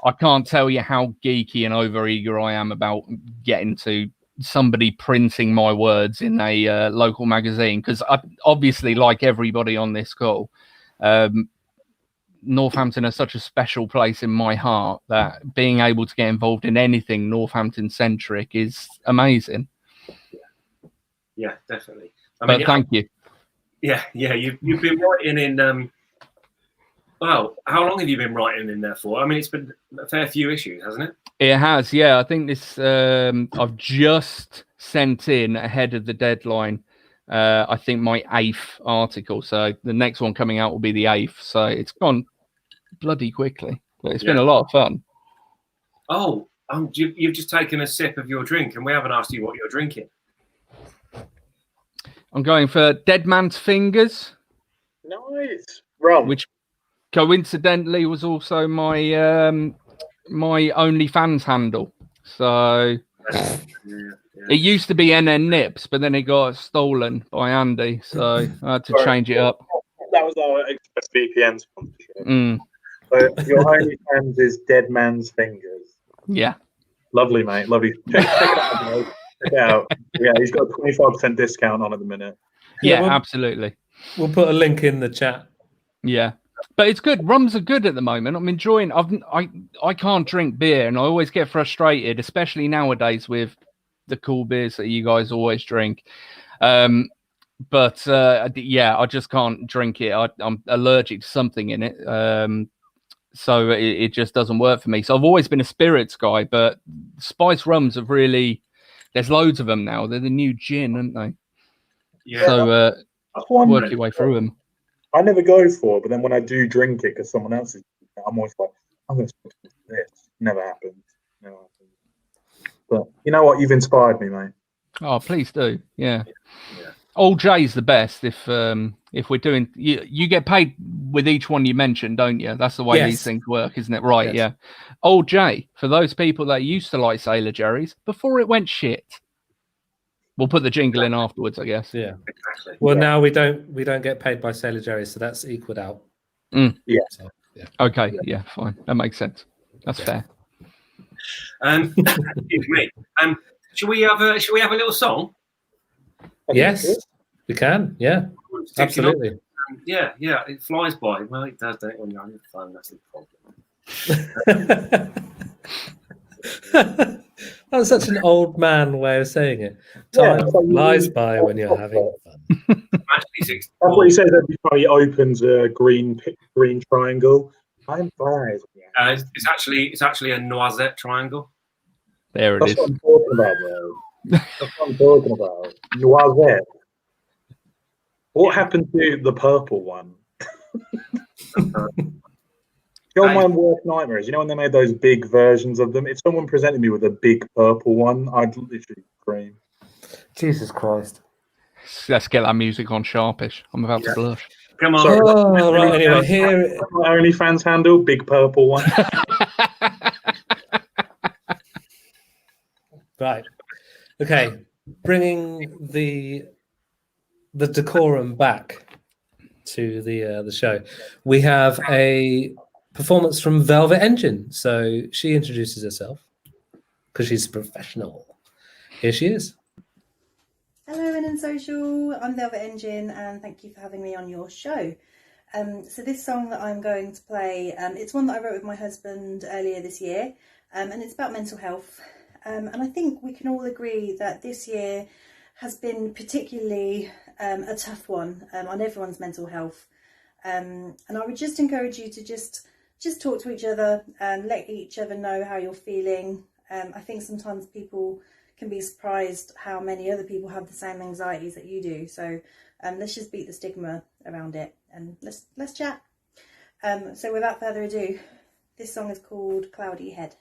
I can't tell you how geeky and overeager I am about getting to somebody printing my words in a local magazine, because I obviously, like everybody on this call, Northampton is such a special place in my heart that being able to get involved in anything Northampton centric is amazing. Yeah, definitely. Thank you. Yeah. You've been writing in. Well, how long have you been writing in there for? I mean, it's been a fair few issues, hasn't it? It has, yeah. I think this I've just sent in ahead of the deadline. I think my 8th article. So the next one coming out will be the 8th. So it's gone bloody quickly, but it's been a lot of fun. Oh, you've just taken a sip of your drink, and we haven't asked you what you're drinking. I'm going for Dead Man's Fingers. Nice. Rum. Which coincidentally was also my my OnlyFans handle. So it used to be NN Nips, but then it got stolen by Andy, so I had to change it up. That was our ExpressVPN sponsorship. Mm. So your OnlyFans is Dead Man's Fingers. Yeah. Lovely, mate. Lovely. Check it out. Yeah, he's got a 25% discount on at the minute. Yeah, absolutely. We'll put a link in the chat. Yeah. But it's good. Rums are good at the moment. I'm enjoying. I can't drink beer, and I always get frustrated, especially nowadays with the cool beers that you guys always drink. But I just can't drink it. I'm allergic to something in it, so it just doesn't work for me. So I've always been a spirits guy, but spice rums have really. There's loads of them now. They're the new gin, aren't they? Yeah. So work your way through them. I never go for it, but then when I do drink it because someone else is, I'm always like, I'm going to switch to this. Never happens. But you know what? You've inspired me, mate. Oh, please do. Yeah. Old J's the best. If we're doing, you get paid with each one you mention, don't you? That's the way these things work, isn't it? Right? Yes. Yeah. Old J, for those people that used to like Sailor Jerry's before it went shit. We'll put the jingle in afterwards, I guess. Yeah. Exactly. Well, now we don't get paid by Sailor Jerry, so that's equaled out. Mm. Yeah. So, yeah. Okay. Yeah. Fine. That makes sense. That's fair. Excuse me. Should we have a little song? Yes, we can. Yeah. Absolutely. Yeah. It flies by. Well, it does, don't it? When you're on your phone, that's the problem. That's such an old man way of saying it. Time flies by when you're having fun. That's what he says every time he opens a green triangle. Time flies. It's actually a noisette triangle. There it is. That's what I'm talking about, bro. That's what I'm talking about. Noisette. What happened to the purple one? You know, my worst nightmare is, when they made those big versions of them, if someone presented me with a big purple one, I'd literally scream. Jesus Christ. Let's get that music on sharpish. I'm about to blush. Come on. Oh, right, anyway, here. My OnlyFans handle, big purple one. Right. Okay. Bringing the decorum back to the show. We have a performance from Velvet Engine. So she introduces herself because she's a professional. Here she is. Hello Hello, NN Social. I'm Velvet Engine, and thank you for having me on your show. So this song that I'm going to play, it's one that I wrote with my husband earlier this year, and it's about mental health. And I think we can all agree that this year has been particularly a tough one on everyone's mental health. And I would just encourage you to just talk to each other and let each other know how you're feeling. I think sometimes people can be surprised how many other people have the same anxieties that you do. So let's just beat the stigma around it and let's chat. So without further ado, this song is called Cloudy Head.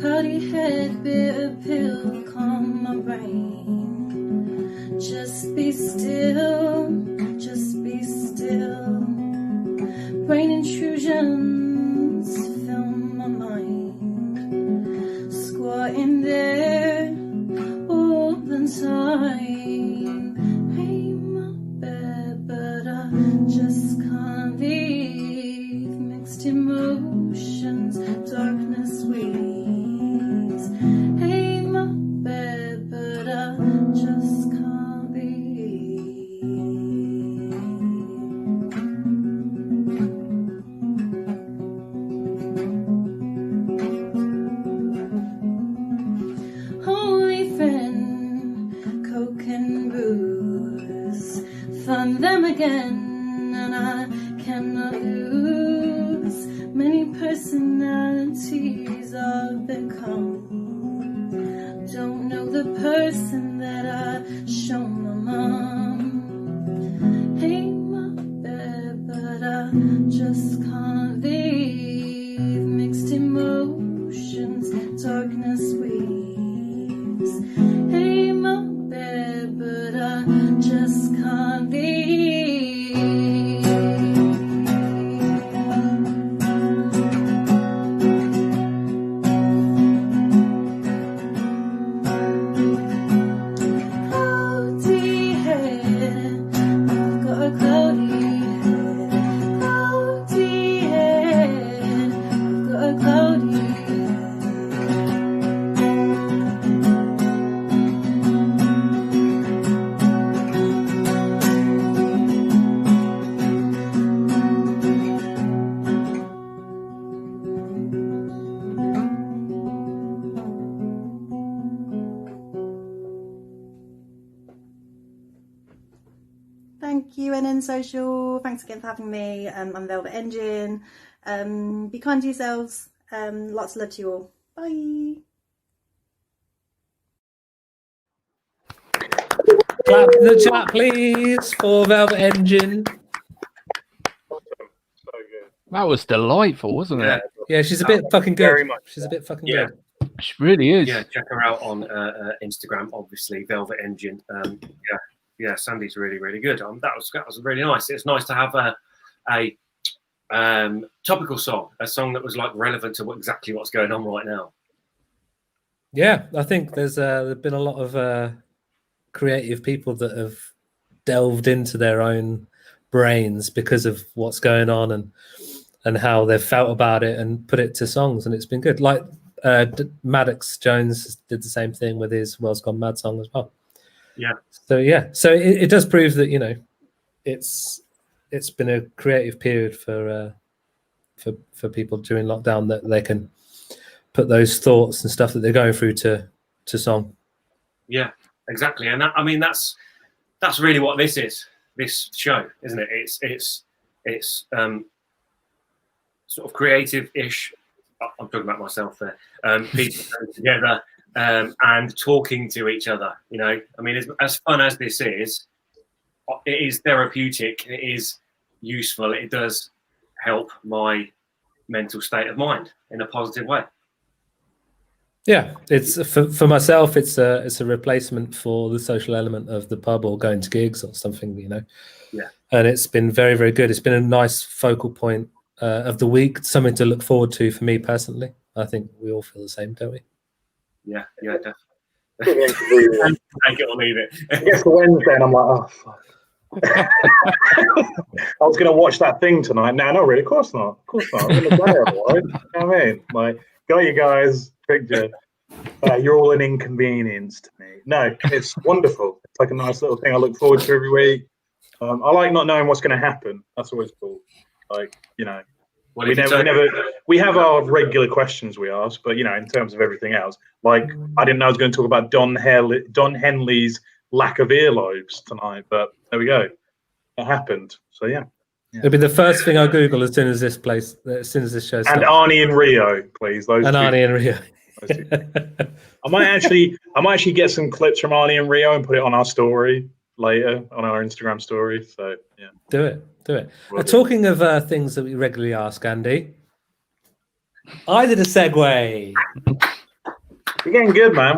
Cloudy head, bitter pill, calm my brain. Just be still, just be still. Brain intrusions fill my mind. Squatting there all the time. Hey, my bed, but I just can't leave. Mixed emotions, darkness weaves. Hey, my bed, but I just can't leave. Holy friend, coke and booze, find them again, and I cannot lose. Many personalities I've become. Don't know the person that I show my mom. Hey, my bed, but I just can't leave. Mixed emotions, darkness weaves. Hey, my bed, but I just can't leave. Cloudy head, I've got a cloudy head. Cloudy head, I've got a cloudy head. Thank you, NN Social. Thanks again for having me. I'm Velvet Engine. Be kind to yourselves. Lots of love to you all. Bye. Clap in the chat, please, for Velvet Engine. Awesome. So good. That was delightful, wasn't it? Yeah, she's a bit fucking good. Very much She's a bit fucking Yeah. good. She really is. Yeah, check her out on Instagram, obviously, Velvet Engine. Yeah, Sandy's really, really good. That was really nice. It's nice to have a topical song, a song that was like relevant to exactly what's going on right now. Yeah, I think there's been a lot of creative people that have delved into their own brains because of what's going on and how they've felt about it and put it to songs, and it's been good. Like Maddox Jones did the same thing with his World's Gone Mad song as well. Yeah. So it does prove that, you know, it's been a creative period for people during lockdown, that they can put those thoughts and stuff that they're going through to song. Yeah, exactly. And that, I mean, that's really what this is. This show, isn't it? It's sort of creative-ish. I'm talking about myself there. People coming together and talking to each other. You know, I mean, as fun as this is, it is therapeutic. It is useful. It does help my mental state of mind in a positive way. Yeah, it's for myself. It's a replacement for the social element of the pub or going to gigs or something, you know. Yeah. And it's been very, very good. It's been a nice focal point of the week, something to look forward to for me personally. I think we all feel the same, don't we? Yeah, definitely. Take Take it or leave it. it gets to Wednesday and I'm like, oh fuck. I was going to watch that thing tonight. No, not really. Of course not. Of course not. I'm going to play otherwise. You know what I mean? Like, got you guys, tricked you. You're all an inconvenience to me. No, it's wonderful. It's like a nice little thing I look forward to every week. I like not knowing what's going to happen. That's always cool. Like, you know, Well, we have our regular questions we ask, but you know, in terms of everything else, like I didn't know I was going to talk about Don Henley's lack of earlobes tonight, but there we go. It happened. So yeah. It'll be the first thing I Google as soon as this show starts. And Arnie and Rio, please. Arnie and Rio. I might actually get some clips from Arnie and Rio and put it on our story later, on our Instagram story. So yeah. Do it. Talking of things that we regularly ask, Andy, I did a segue. We're getting good, man.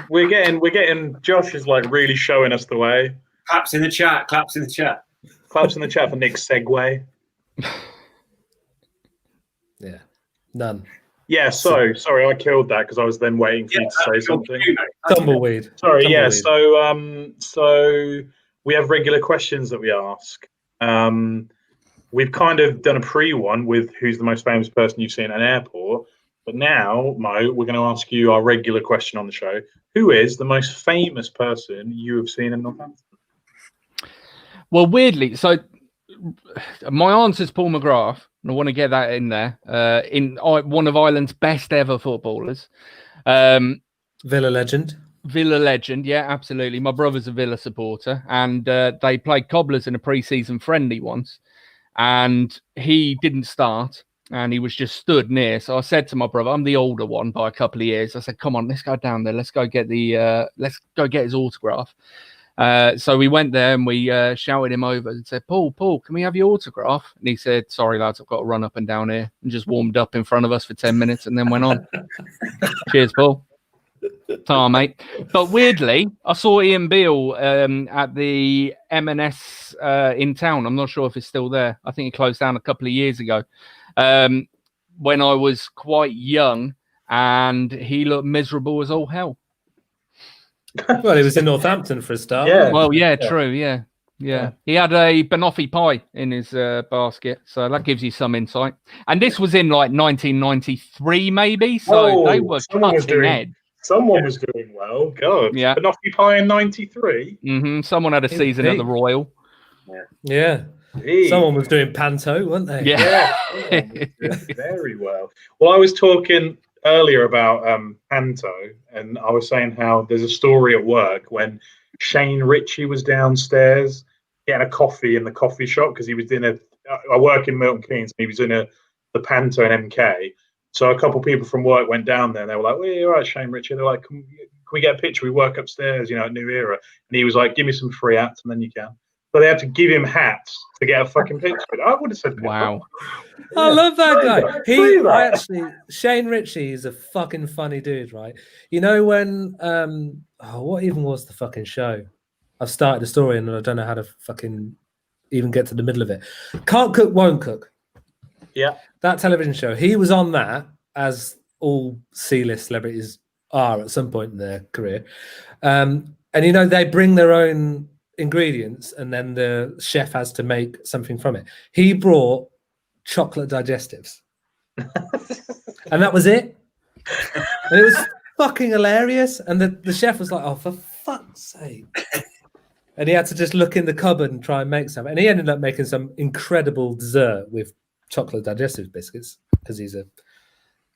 We're getting. Josh is like really showing us the way. Claps in the chat Claps in the chat for Nick's segue. Yeah, none. Yeah, sorry, I killed that because I was then waiting for you to say something. Tumbleweed. Sorry, yeah. So we have regular questions that we ask. We've kind of done a pre-one with who's the most famous person you've seen at an airport. But now, Mo, we're going to ask you our regular question on the show. Who is the most famous person you have seen in Northampton? Well, weirdly, so my answer is Paul McGrath, and I want to get that in there. One of Ireland's best ever footballers. Villa legend. Yeah, absolutely. My brother's a Villa supporter, and they played Cobblers in a pre-season friendly once, and he didn't start, and he was just stood near. So I said to my brother, I'm the older one by a couple of years. I said, come on, let's go down there. Let's go get his autograph. So we went there and we shouted him over and said, Paul, can we have your autograph? And he said, sorry, lads, I've got to run up and down here, and just warmed up in front of us for 10 minutes and then went on. Cheers, Paul. Tar, mate. But weirdly, I saw Ian Beale at the M&S in town. I'm not sure if it's still there. I think it closed down a couple of years ago when I was quite young, and he looked miserable as all hell. Well, he was in Northampton for a start. Yeah. Well, yeah, true. Yeah. He had a banoffee pie in his basket, so that gives you some insight. And this was in like 1993, maybe. So they were cutting edge. Someone was doing well. God. Yeah. Banoffee pie in 93. Mm-hmm. Someone had a season at the Royal. Yeah. Someone was doing panto, weren't they? Yeah. Very well. Well, I was talking earlier about panto, and I was saying how there's a story at work when Shane Ritchie was downstairs getting a coffee in the coffee shop because he was in I work in Milton Keynes, and he was in the panto in MK. So a couple of people from work went down there and they were like, well, you're right, Shane Ritchie. They're like, can we get a picture? We work upstairs, at New Era. And he was like, give me some free hats and then you can. So they had to give him hats to get a fucking picture. I would have said, wow. Yeah. I love that guy. Shane Ritchie is a fucking funny dude, right? You know when, what even was the fucking show? I've started a story and I don't know how to fucking even get to the middle of it. Can't Cook, Won't Cook. Yeah. That television show. He was on that, as all C-list celebrities are at some point in their career. And, they bring their own ingredients and then the chef has to make something from it. He brought chocolate digestives. And that was it. And it was fucking hilarious. And the chef was like, oh, for fuck's sake. And he had to just look in the cupboard and try and make something. And he ended up making some incredible dessert with chocolate digestive biscuits because he's an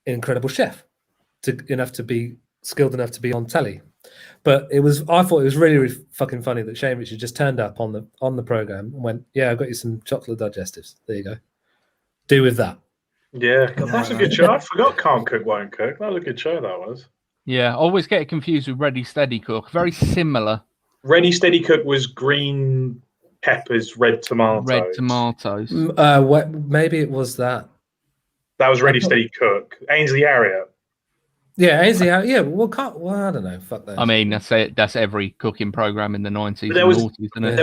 incredible chef, enough to be skilled enough to be on telly. But I thought it was really, really fucking funny that Shane Ritchie just turned up on the program and went, yeah, I've got you some chocolate digestives. There you go. Do with that. Yeah, that's a good show. I forgot Can't Cook, Won't Cook. That was a good show, that was. Yeah, I always get it confused with Ready Steady Cook. Very similar. Ready Steady Cook was green peppers, red tomatoes. Maybe it was that. That was Ready Steady Cook. Ainsley Harriott. Yeah, Ainsley Harriott. Yeah, I don't know. Fuck that. I mean, that's every cooking program in the 90s and noughties, isn't it?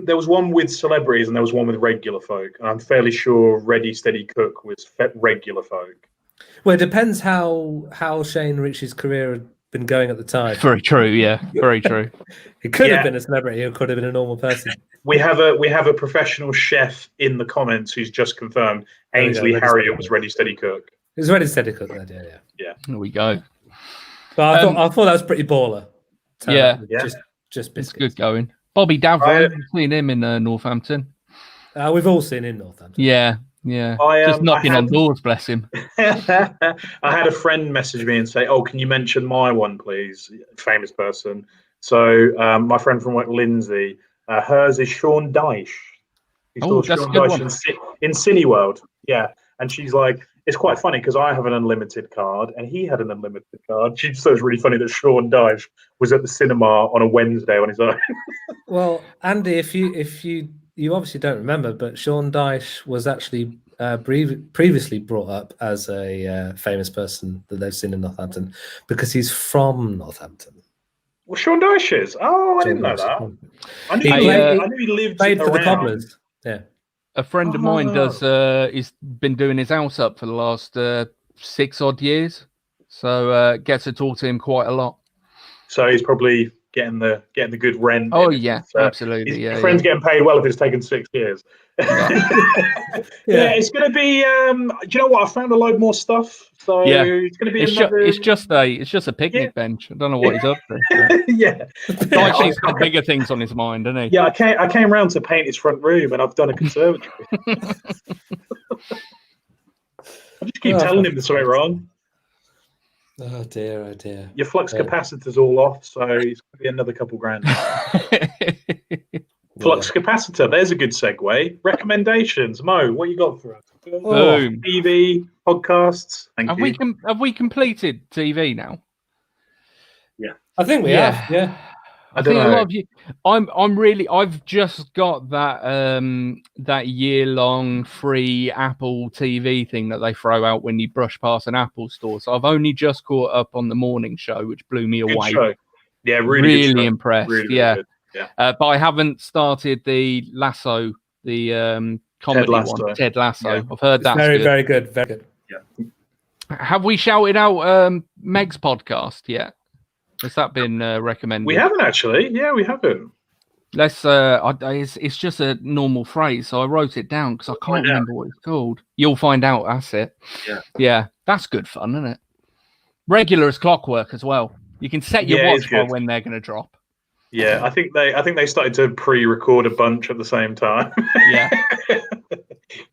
There was one with celebrities and there was one with regular folk. And I'm fairly sure Ready Steady Cook was regular folk. Well, it depends how Shane Ritchie's career had been going at the time. Very true. Yeah, very true. He could have been a celebrity, or could have been a normal person. We have a professional chef in the comments who's just confirmed Ainsley Harriott was Ready Steady Cook. He was Ready Steady Cook then, yeah. There we go. But I thought that was pretty baller. Just it's good going. Bobby Dabbler, I've seen him in Northampton. We've all seen him in Northampton. Yeah. Just knocking on doors, bless him. I had a friend message me and say, "Oh, can you mention my one, please?" Famous person. So my friend from work, Lindsay, hers is Sean Dyche. He saw Sean Dyche in Cineworld. Yeah, and she's like, it's quite funny because I have an unlimited card and he had an unlimited card. She just thought it was really funny that Sean Dyche was at the cinema on a Wednesday on his own. Well, Andy, if you obviously don't remember, but Sean Dyche was actually previously brought up as a famous person that they've seen in Northampton because he's from Northampton. Well, Sean Dyche is. Oh, I didn't know that. I knew he lived played for around. the Cobblers. Yeah. A friend of mine he's been doing his house up for the last 6 odd years. So gets to talk to him quite a lot. So he's probably getting the good rent. Oh yeah, absolutely. His friend's getting paid well if it's taken 6 years. It's going to be. Do you know what? I found a load more stuff. So it's going to be. It's just a picnic bench. I don't know what he's up to. He's got bigger things on his mind, doesn't he? Yeah, I came round to paint his front room, and I've done a conservatory. I just keep telling him there's something wrong. Oh dear. Your flux capacitor's all off, so it's going to be another couple grand. Flux capacitor, there's a good segue. Recommendations. Mo, what you got for us? Boom. TV, podcasts. Thank you. Have we completed TV now? Yeah. I think we have, yeah. I think a lot of you. I've just got that year-long free Apple TV thing that they throw out when you brush past an Apple store. So I've only just caught up on the morning show, which blew me away. Show. Yeah, really impressed. Really good. Yeah. But I haven't started the Lasso, the comedy one, Ted Lasso. Yeah. I've heard that's very good. Very good. Yeah. Have we shouted out Meg's podcast yet? Has that been recommended? We haven't actually. Yeah, we haven't. Let's. It's just a normal phrase, so I wrote it down because I can't remember what it's called. You'll find out. That's it. Yeah. That's good fun, isn't it? Regular as clockwork as well. You can set your watch by when they're going to drop. Yeah, I think they started to pre-record a bunch at the same time. Yeah.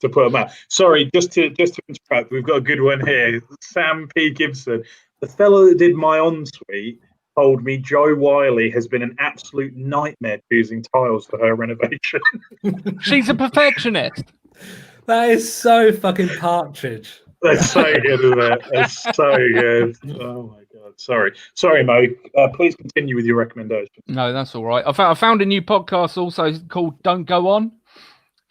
To put them out. Sorry, just to interrupt, we've got a good one here. Sam P. Gibson, the fellow that did my ensuite, told me Joe Wiley has been an absolute nightmare choosing tiles for her renovation. She's a perfectionist. That is so fucking Partridge. That's so good, isn't it? It's so good. Oh my god. Sorry, Mo. Please continue with your recommendation. No, that's all right. I found a new podcast also called Don't Go On.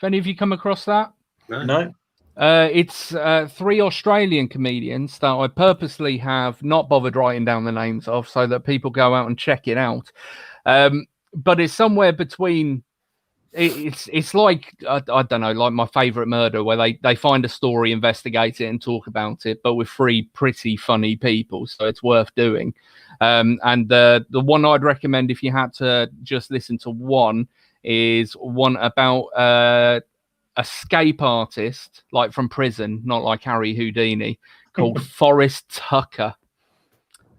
Have any of you come across that? No. It's 3 Australian comedians that I purposely have not bothered writing down the names of so that people go out and check it out. But it's somewhere between. It's like I don't know, like My Favorite Murder, where they find a story, investigate it, and talk about it, but with 3 pretty funny people, so it's worth doing. And the one I'd recommend if you had to just listen to one is one about escape artist, like from prison, not like Harry Houdini, called Forrest Tucker,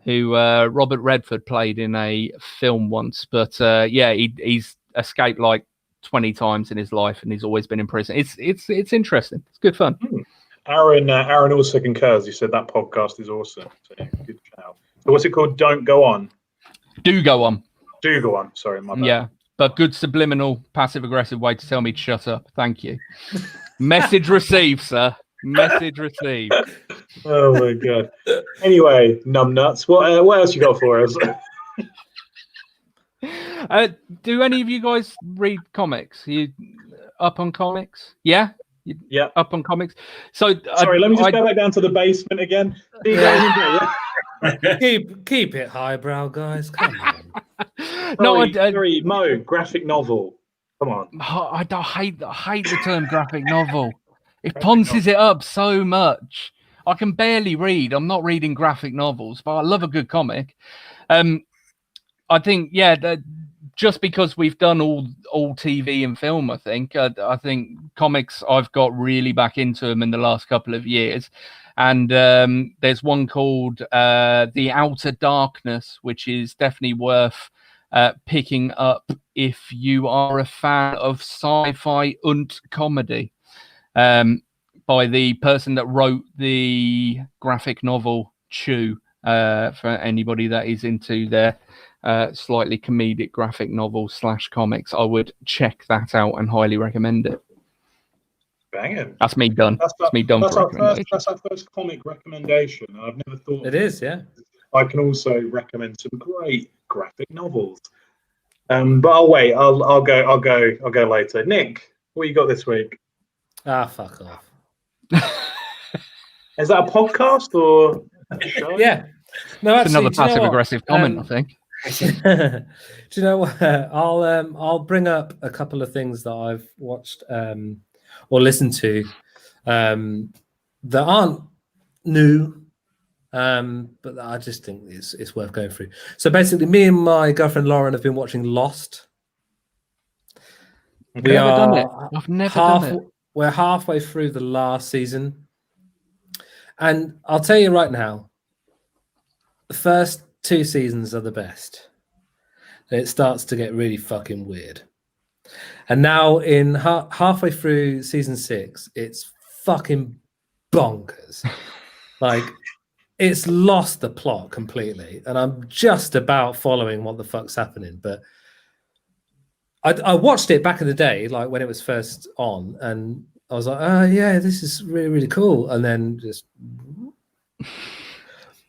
who Robert Redford played in a film once. But he's escaped like 20 times in his life, and he's always been in prison. It's interesting. It's good fun. Aaron also concurs. He said that podcast is awesome. So, good shout. So what's it called? Don't Go On. Do go on. Do go on. Sorry, my bad. Yeah, but good subliminal, passive-aggressive way to tell me to shut up. Thank you. Message received, sir. Message received. Oh my god. Anyway, numbnuts. What else you got for us? Do any of you guys read comics? You up on comics? Yeah? Yeah. Up on comics? So sorry, let me just go back down to the basement again. Keep it highbrow, guys. Come on. Sorry, Mo, graphic novel. Come on. I hate the term graphic novel. It ponces it up so much. I can barely read. I'm not reading graphic novels, but I love a good comic. I think, just because we've done all TV and film, I think comics, I've got really back into them in the last couple of years. And there's one called The Outer Darkness, which is definitely worth picking up if you are a fan of sci-fi and comedy, by the person that wrote the graphic novel Chew. For anybody that is into their slightly comedic graphic novels / comics, I would check that out and highly recommend it. Banging. That's me done. That's me done. That's our first comic recommendation. I've never thought it is. Yeah, I can also recommend some great graphic novels. But I'll wait. I'll go later. Nick, what you got this week? Fuck off. Is that a podcast or a show? Yeah. No, it's another passive-aggressive comment, I think. Do you know what? I'll bring up a couple of things that I've watched or listened to that aren't new, but I just think it's worth going through. So basically, me and my girlfriend Lauren have been watching Lost. I've never done it. I've never done it. We're halfway through the last season, and I'll tell you right now, the first 2 seasons are the best. It starts to get really fucking weird. And now in halfway through season 6, it's fucking bonkers. Like, it's lost the plot completely. And I'm just about following what the fuck's happening. But I watched it back in the day, like when it was first on, and I was like, oh yeah, this is really, really cool. And then just...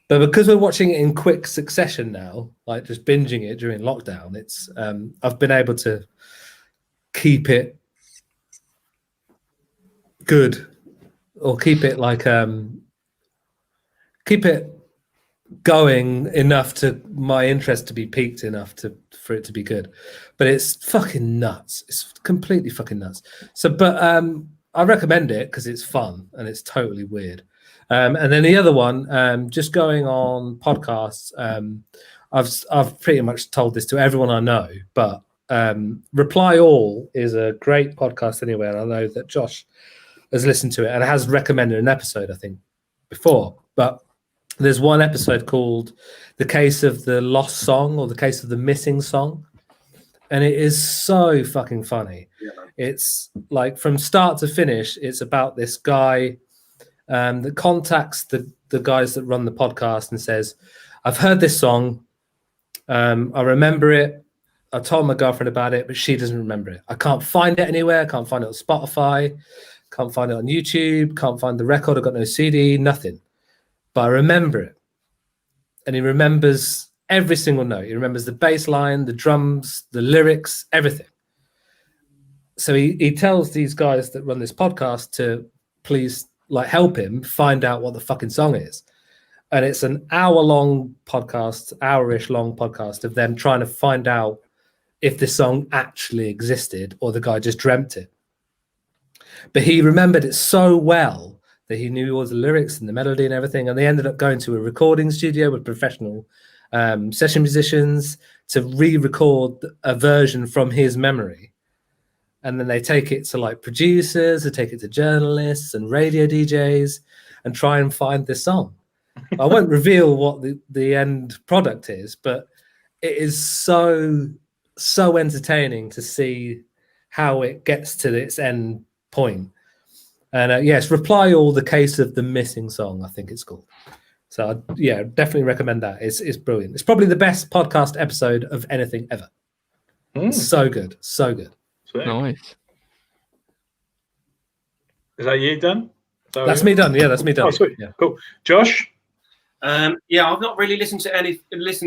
But because we're watching it in quick succession now, like just binging it during lockdown, it's I've been able to keep it good, or keep it like keep it going enough to my interest to be piqued enough for it to be good. But it's fucking nuts. It's completely fucking nuts. So, but I recommend it because it's fun and it's totally weird. And then the other one, just going on podcasts, I've pretty much told this to everyone I know, but Reply All is a great podcast anyway, and I know that Josh has listened to it and has recommended an episode, I think, before. But there's one episode called The Case of the Lost Song, or The Case of the Missing Song, and it is so fucking funny. Yeah. It's like from start to finish, it's about this guy that contacts the guys that run the podcast and says, I've heard this song, I remember it, I told my girlfriend about it, but she doesn't remember it. I can't find it anywhere. I can't find it on Spotify, can't find it on YouTube, can't find the record, I've got no CD, nothing. But I remember it. And he remembers every single note. He remembers the bass line, the drums, the lyrics, everything. So he tells these guys that run this podcast to please help him find out what the fucking song is. And it's an hour-long podcast, hour-ish long podcast of them trying to find out if the song actually existed or the guy just dreamt it. But he remembered it so well that he knew all the lyrics and the melody and everything. And they ended up going to a recording studio with professional session musicians to re-record a version from his memory. And then they take it to producers, they take it to journalists and radio DJs and try and find this song. I won't reveal what the end product is, but it is so entertaining to see how it gets to its end point. And yes, Reply All, The Case of the Missing Song, I think it's called. So yeah, definitely recommend that. It's brilliant. It's probably the best podcast episode of anything ever. It's so good. So good. Nice. Is that you done? That's me done. Yeah, that's me done. Oh, sweet. Yeah. Cool. Josh? Yeah, I've not really listened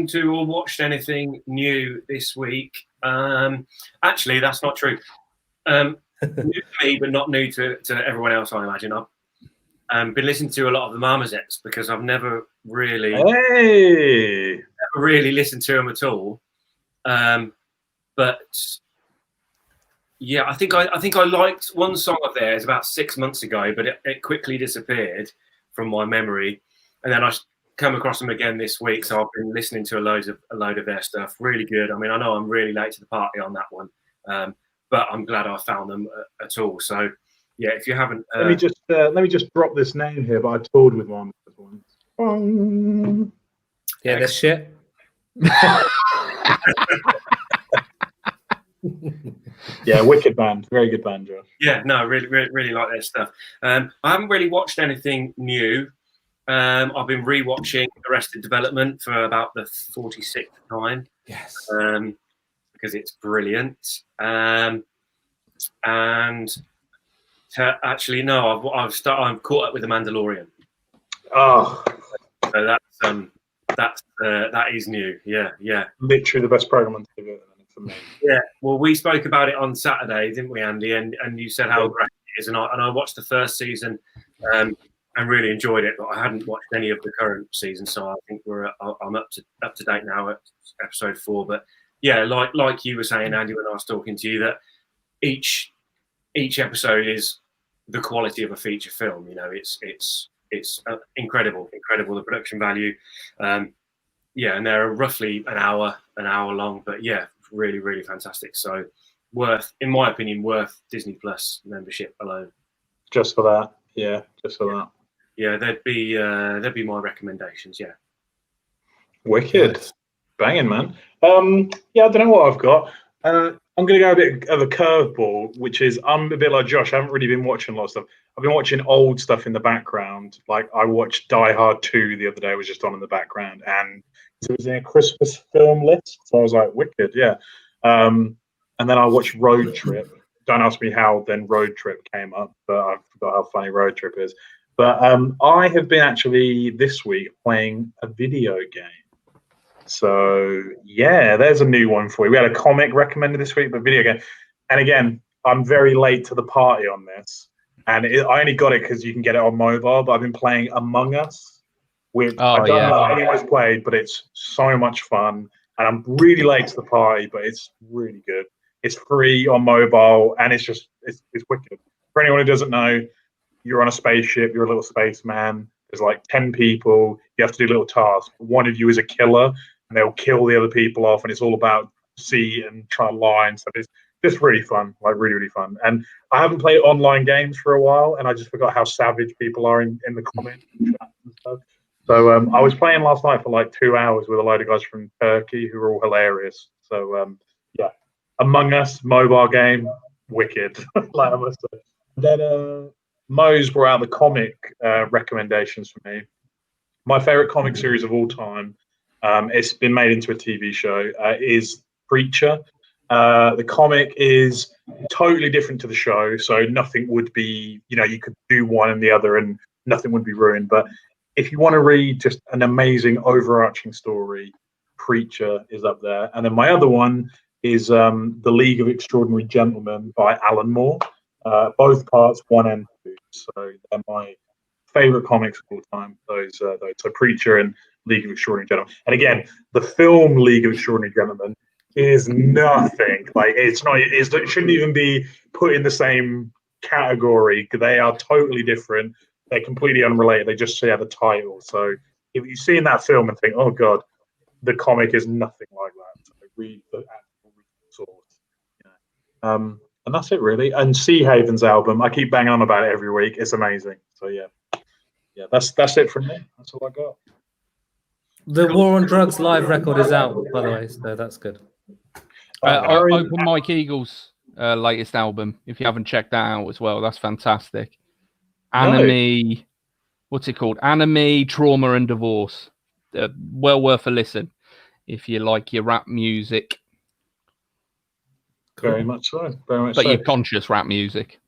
to or watched anything new this week. Actually, that's not true. New to me, but not new to everyone else, I imagine. I've been listening to a lot of the Marmozets because I've never really listened to them at all. But yeah, I think I liked one song of theirs about 6 months ago, but it quickly disappeared from my memory, and then I come across them again this week. So I've been listening to a load of their stuff. Really good. I mean, I know I'm really late to the party on that one, but I'm glad I found them at all. So yeah, if you haven't, let me just drop this name here. But I toured with one. Yeah, that's shit. Yeah, wicked band, very good band, Josh. Yeah, no, really like their stuff. I haven't really watched anything new. I've been rewatching Arrested Development for about the 46th time. Yes. Because it's brilliant. And actually, no, I'm caught up with The Mandalorian. Oh, so that is new. Yeah. Literally the best program on TV for me. Yeah. Well, we spoke about it on Saturday, didn't we, Andy? And you said how great it is, and I watched the first season. And really enjoyed it, but I hadn't watched any of the current season, so I think I'm up to date now at episode 4. But yeah, like you were saying, Andy, when I was talking to you, that each episode is the quality of a feature film. You know, it's incredible the production value. Yeah, and they're roughly an hour long, but yeah, really fantastic. So in my opinion, worth Disney Plus membership alone. Just for that, yeah, just for that. Yeah, they'd be my recommendations. Yeah, wicked, Nice. Banging, man. Yeah, I don't know what I've got. I'm going to go a bit of a curveball, which is I'm a bit like Josh. I haven't really been watching a lot of stuff. I've been watching old stuff in the background. Like I watched Die Hard 2 the other day. It was just on in the background, and it was in a Christmas film list. So I was like, wicked, yeah. And then I watched Road Trip. Don't ask me how then Road Trip came up, but I forgot how funny Road Trip is. But I have been actually this week playing a video game. So yeah, there's a new one for you. We had a comic recommended this week, but video game. And again, I'm very late to the party on this. And I only got it because you can get it on mobile, but I've been playing Among Us, which I don't know if anyone's played, but it's so much fun. And I'm really late to the party, but it's really good. It's free on mobile, and it's wicked. For anyone who doesn't know, you're on a spaceship, you're a little spaceman. There's like 10 people. You have to do little tasks. One of you is a killer, and they'll kill the other people off, and it's all about see and try to lie and stuff. It's just really fun, like really fun. And I haven't played online games for a while, and I just forgot how savage people are in the comments and stuff. So I was playing last night for like 2 hours with a load of guys from Turkey who are all hilarious. So yeah, Among Us mobile game, wicked. Like I must say. Then Mo's brought out the comic recommendations for me. My favorite comic series of all time, it's been made into a TV show, is Preacher. The comic is totally different to the show, so nothing would be, you could do one and the other and nothing would be ruined. But if you want to read just an amazing overarching story, Preacher is up there. And then my other one is The League of Extraordinary Gentlemen by Alan Moore. Both parts 1 and 2. So they're my favorite comics of all time. Those. So Preacher and League of Extraordinary Gentlemen. And again, the film League of Extraordinary Gentlemen is nothing. Like it shouldn't even be put in the same category. They are totally different. They're completely unrelated. They just share the title. So if you see in that film and think, oh god, the comic is nothing like that. So read the actual source. And that's it really. And Sea Haven's album, I keep banging on about it every week. It's amazing. So yeah, that's it from me. That's all I got. The War on Drugs live record is out, by the way, so that's good. Open Mike Eagle's latest album, if you haven't checked that out as well, that's fantastic. Anime, what's it called? Anime, Trauma and Divorce. Well worth a listen if you like your rap music. Very much so. But your conscious rap music.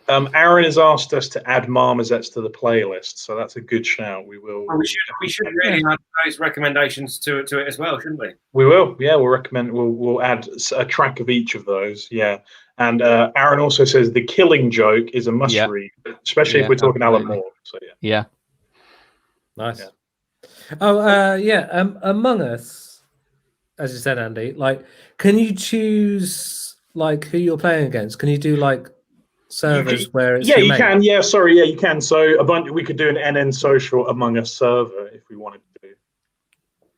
Aaron has asked us to add Marmozets to the playlist, so that's a good shout. We will. We should really add those recommendations to it as well, shouldn't we? We will. Yeah, we'll recommend. We'll add a track of each of those. Yeah, and Aaron also says The Killing Joke is a must read, especially if we're talking Alan Moore. So yeah. Nice. Yeah. Among Us, as you said, Andy. Like, can you choose like who you're playing against? Can you do like servers where it's Yeah, your you mate? can. Yeah, sorry. Yeah, you can. So we could do an NN Social Among Us server if we wanted to,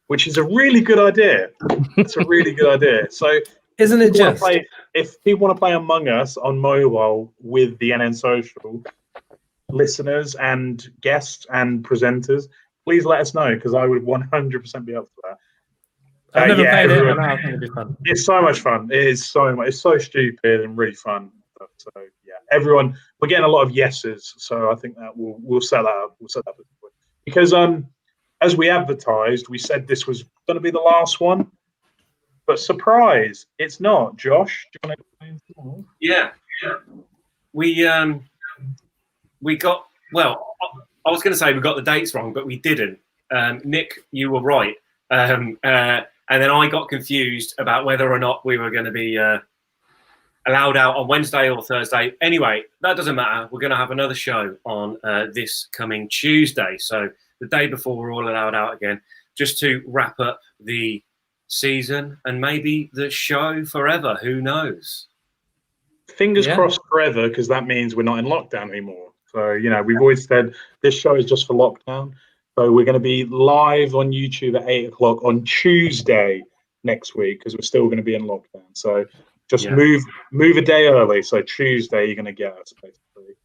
which is a really good idea. It's a really good idea. So Isn't it just? if people want to play Among Us on mobile with the NN Social listeners and guests and presenters, please let us know, because I would 100% be up for that. I've never played it, everyone. and I think it'd be fun. It's so much fun. It is so much. It's so stupid and really fun. So yeah, everyone, we're getting a lot of yeses. So I think that we'll set that up. We'll set that up because as we advertised, we said this was going to be the last one, but surprise, it's not. Josh, do you want to explain some more? Yeah. We got, well, I was going to say we got the dates wrong, but we didn't. Nick, you were right. And then I got confused about whether or not we were going to be allowed out on Wednesday or Thursday. Anyway, that doesn't matter. We're going to have another show on this coming Tuesday. So the day before we're all allowed out again, just to wrap up the season and maybe the show forever. Who knows? Fingers crossed forever, because that means we're not in lockdown anymore. So, we've always said this show is just for lockdown. So we're going to be live on YouTube at 8 o'clock on Tuesday next week, because we're still going to be in lockdown. So just move a day early. So Tuesday you're going to get us, basically.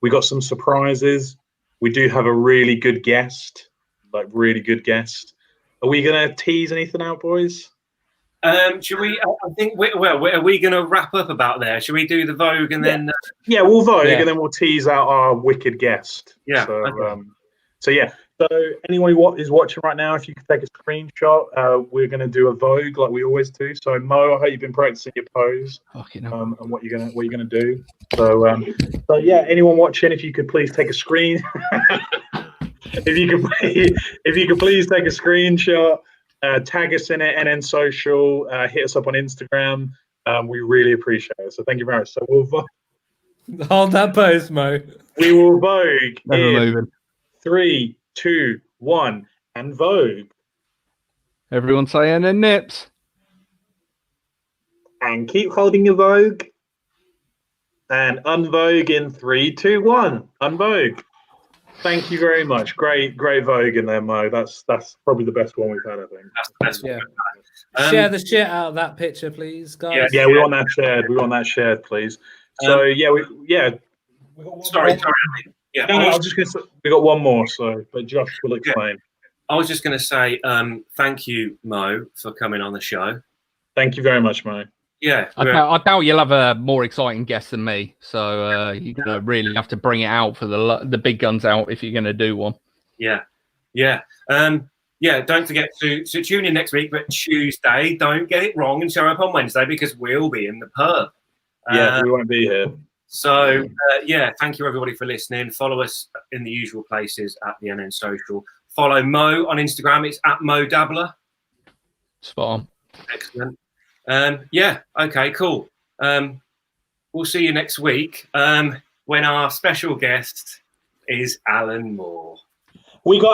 We got some surprises. We do have a really good guest, Are we going to tease anything out, boys? Should we? I think. Are we going to wrap up about there? Should we do the Vogue and then? Yeah, we'll vote and then we'll tease out our wicked guest. Yeah. So, okay. So anyone who is watching right now, if you could take a screenshot, we're going to do a Vogue like we always do. So Mo, I hope you've been practicing your pose and what you're gonna do. So anyone watching, if you could please take a screen. if you could please take a screenshot, tag us in it, NN Social, hit us up on Instagram. We really appreciate it. So thank you very much. So we'll vote. Hold that pose, Mo. We will Vogue Never in moving. 3, 2, 1, and Vogue. Everyone say NN Nips. And keep holding your Vogue. And unvogue in 3, 2, 1. Unvogue. Thank you very much. Great Vogue in there, Mo. That's probably the best one we've had, I think. That's the best one. Yeah. Share the shit out of that picture, please, guys. Yeah, we want that shared. We want that shared, please. So we got one Sorry. more. Yeah. No, I was just going to say we got one more. So, but Josh will explain. I was just going to say thank you, Mo, for coming on the show. Thank you very much, Mo. Yeah. I doubt you'll have a more exciting guest than me. So you're going to really have to bring it out for the big guns out if you're going to do one. Yeah. Don't forget to tune in next week, but Tuesday. Don't get it wrong and show up on Wednesday, because we'll be in the pub. We won't be here. So, thank you, everybody, for listening. Follow us in the usual places at the NN Social. Follow Mo on Instagram. It's at Mo Dabbler. Spot on. Excellent. Okay, cool. We'll see you next week when our special guest is Alan Moore. We got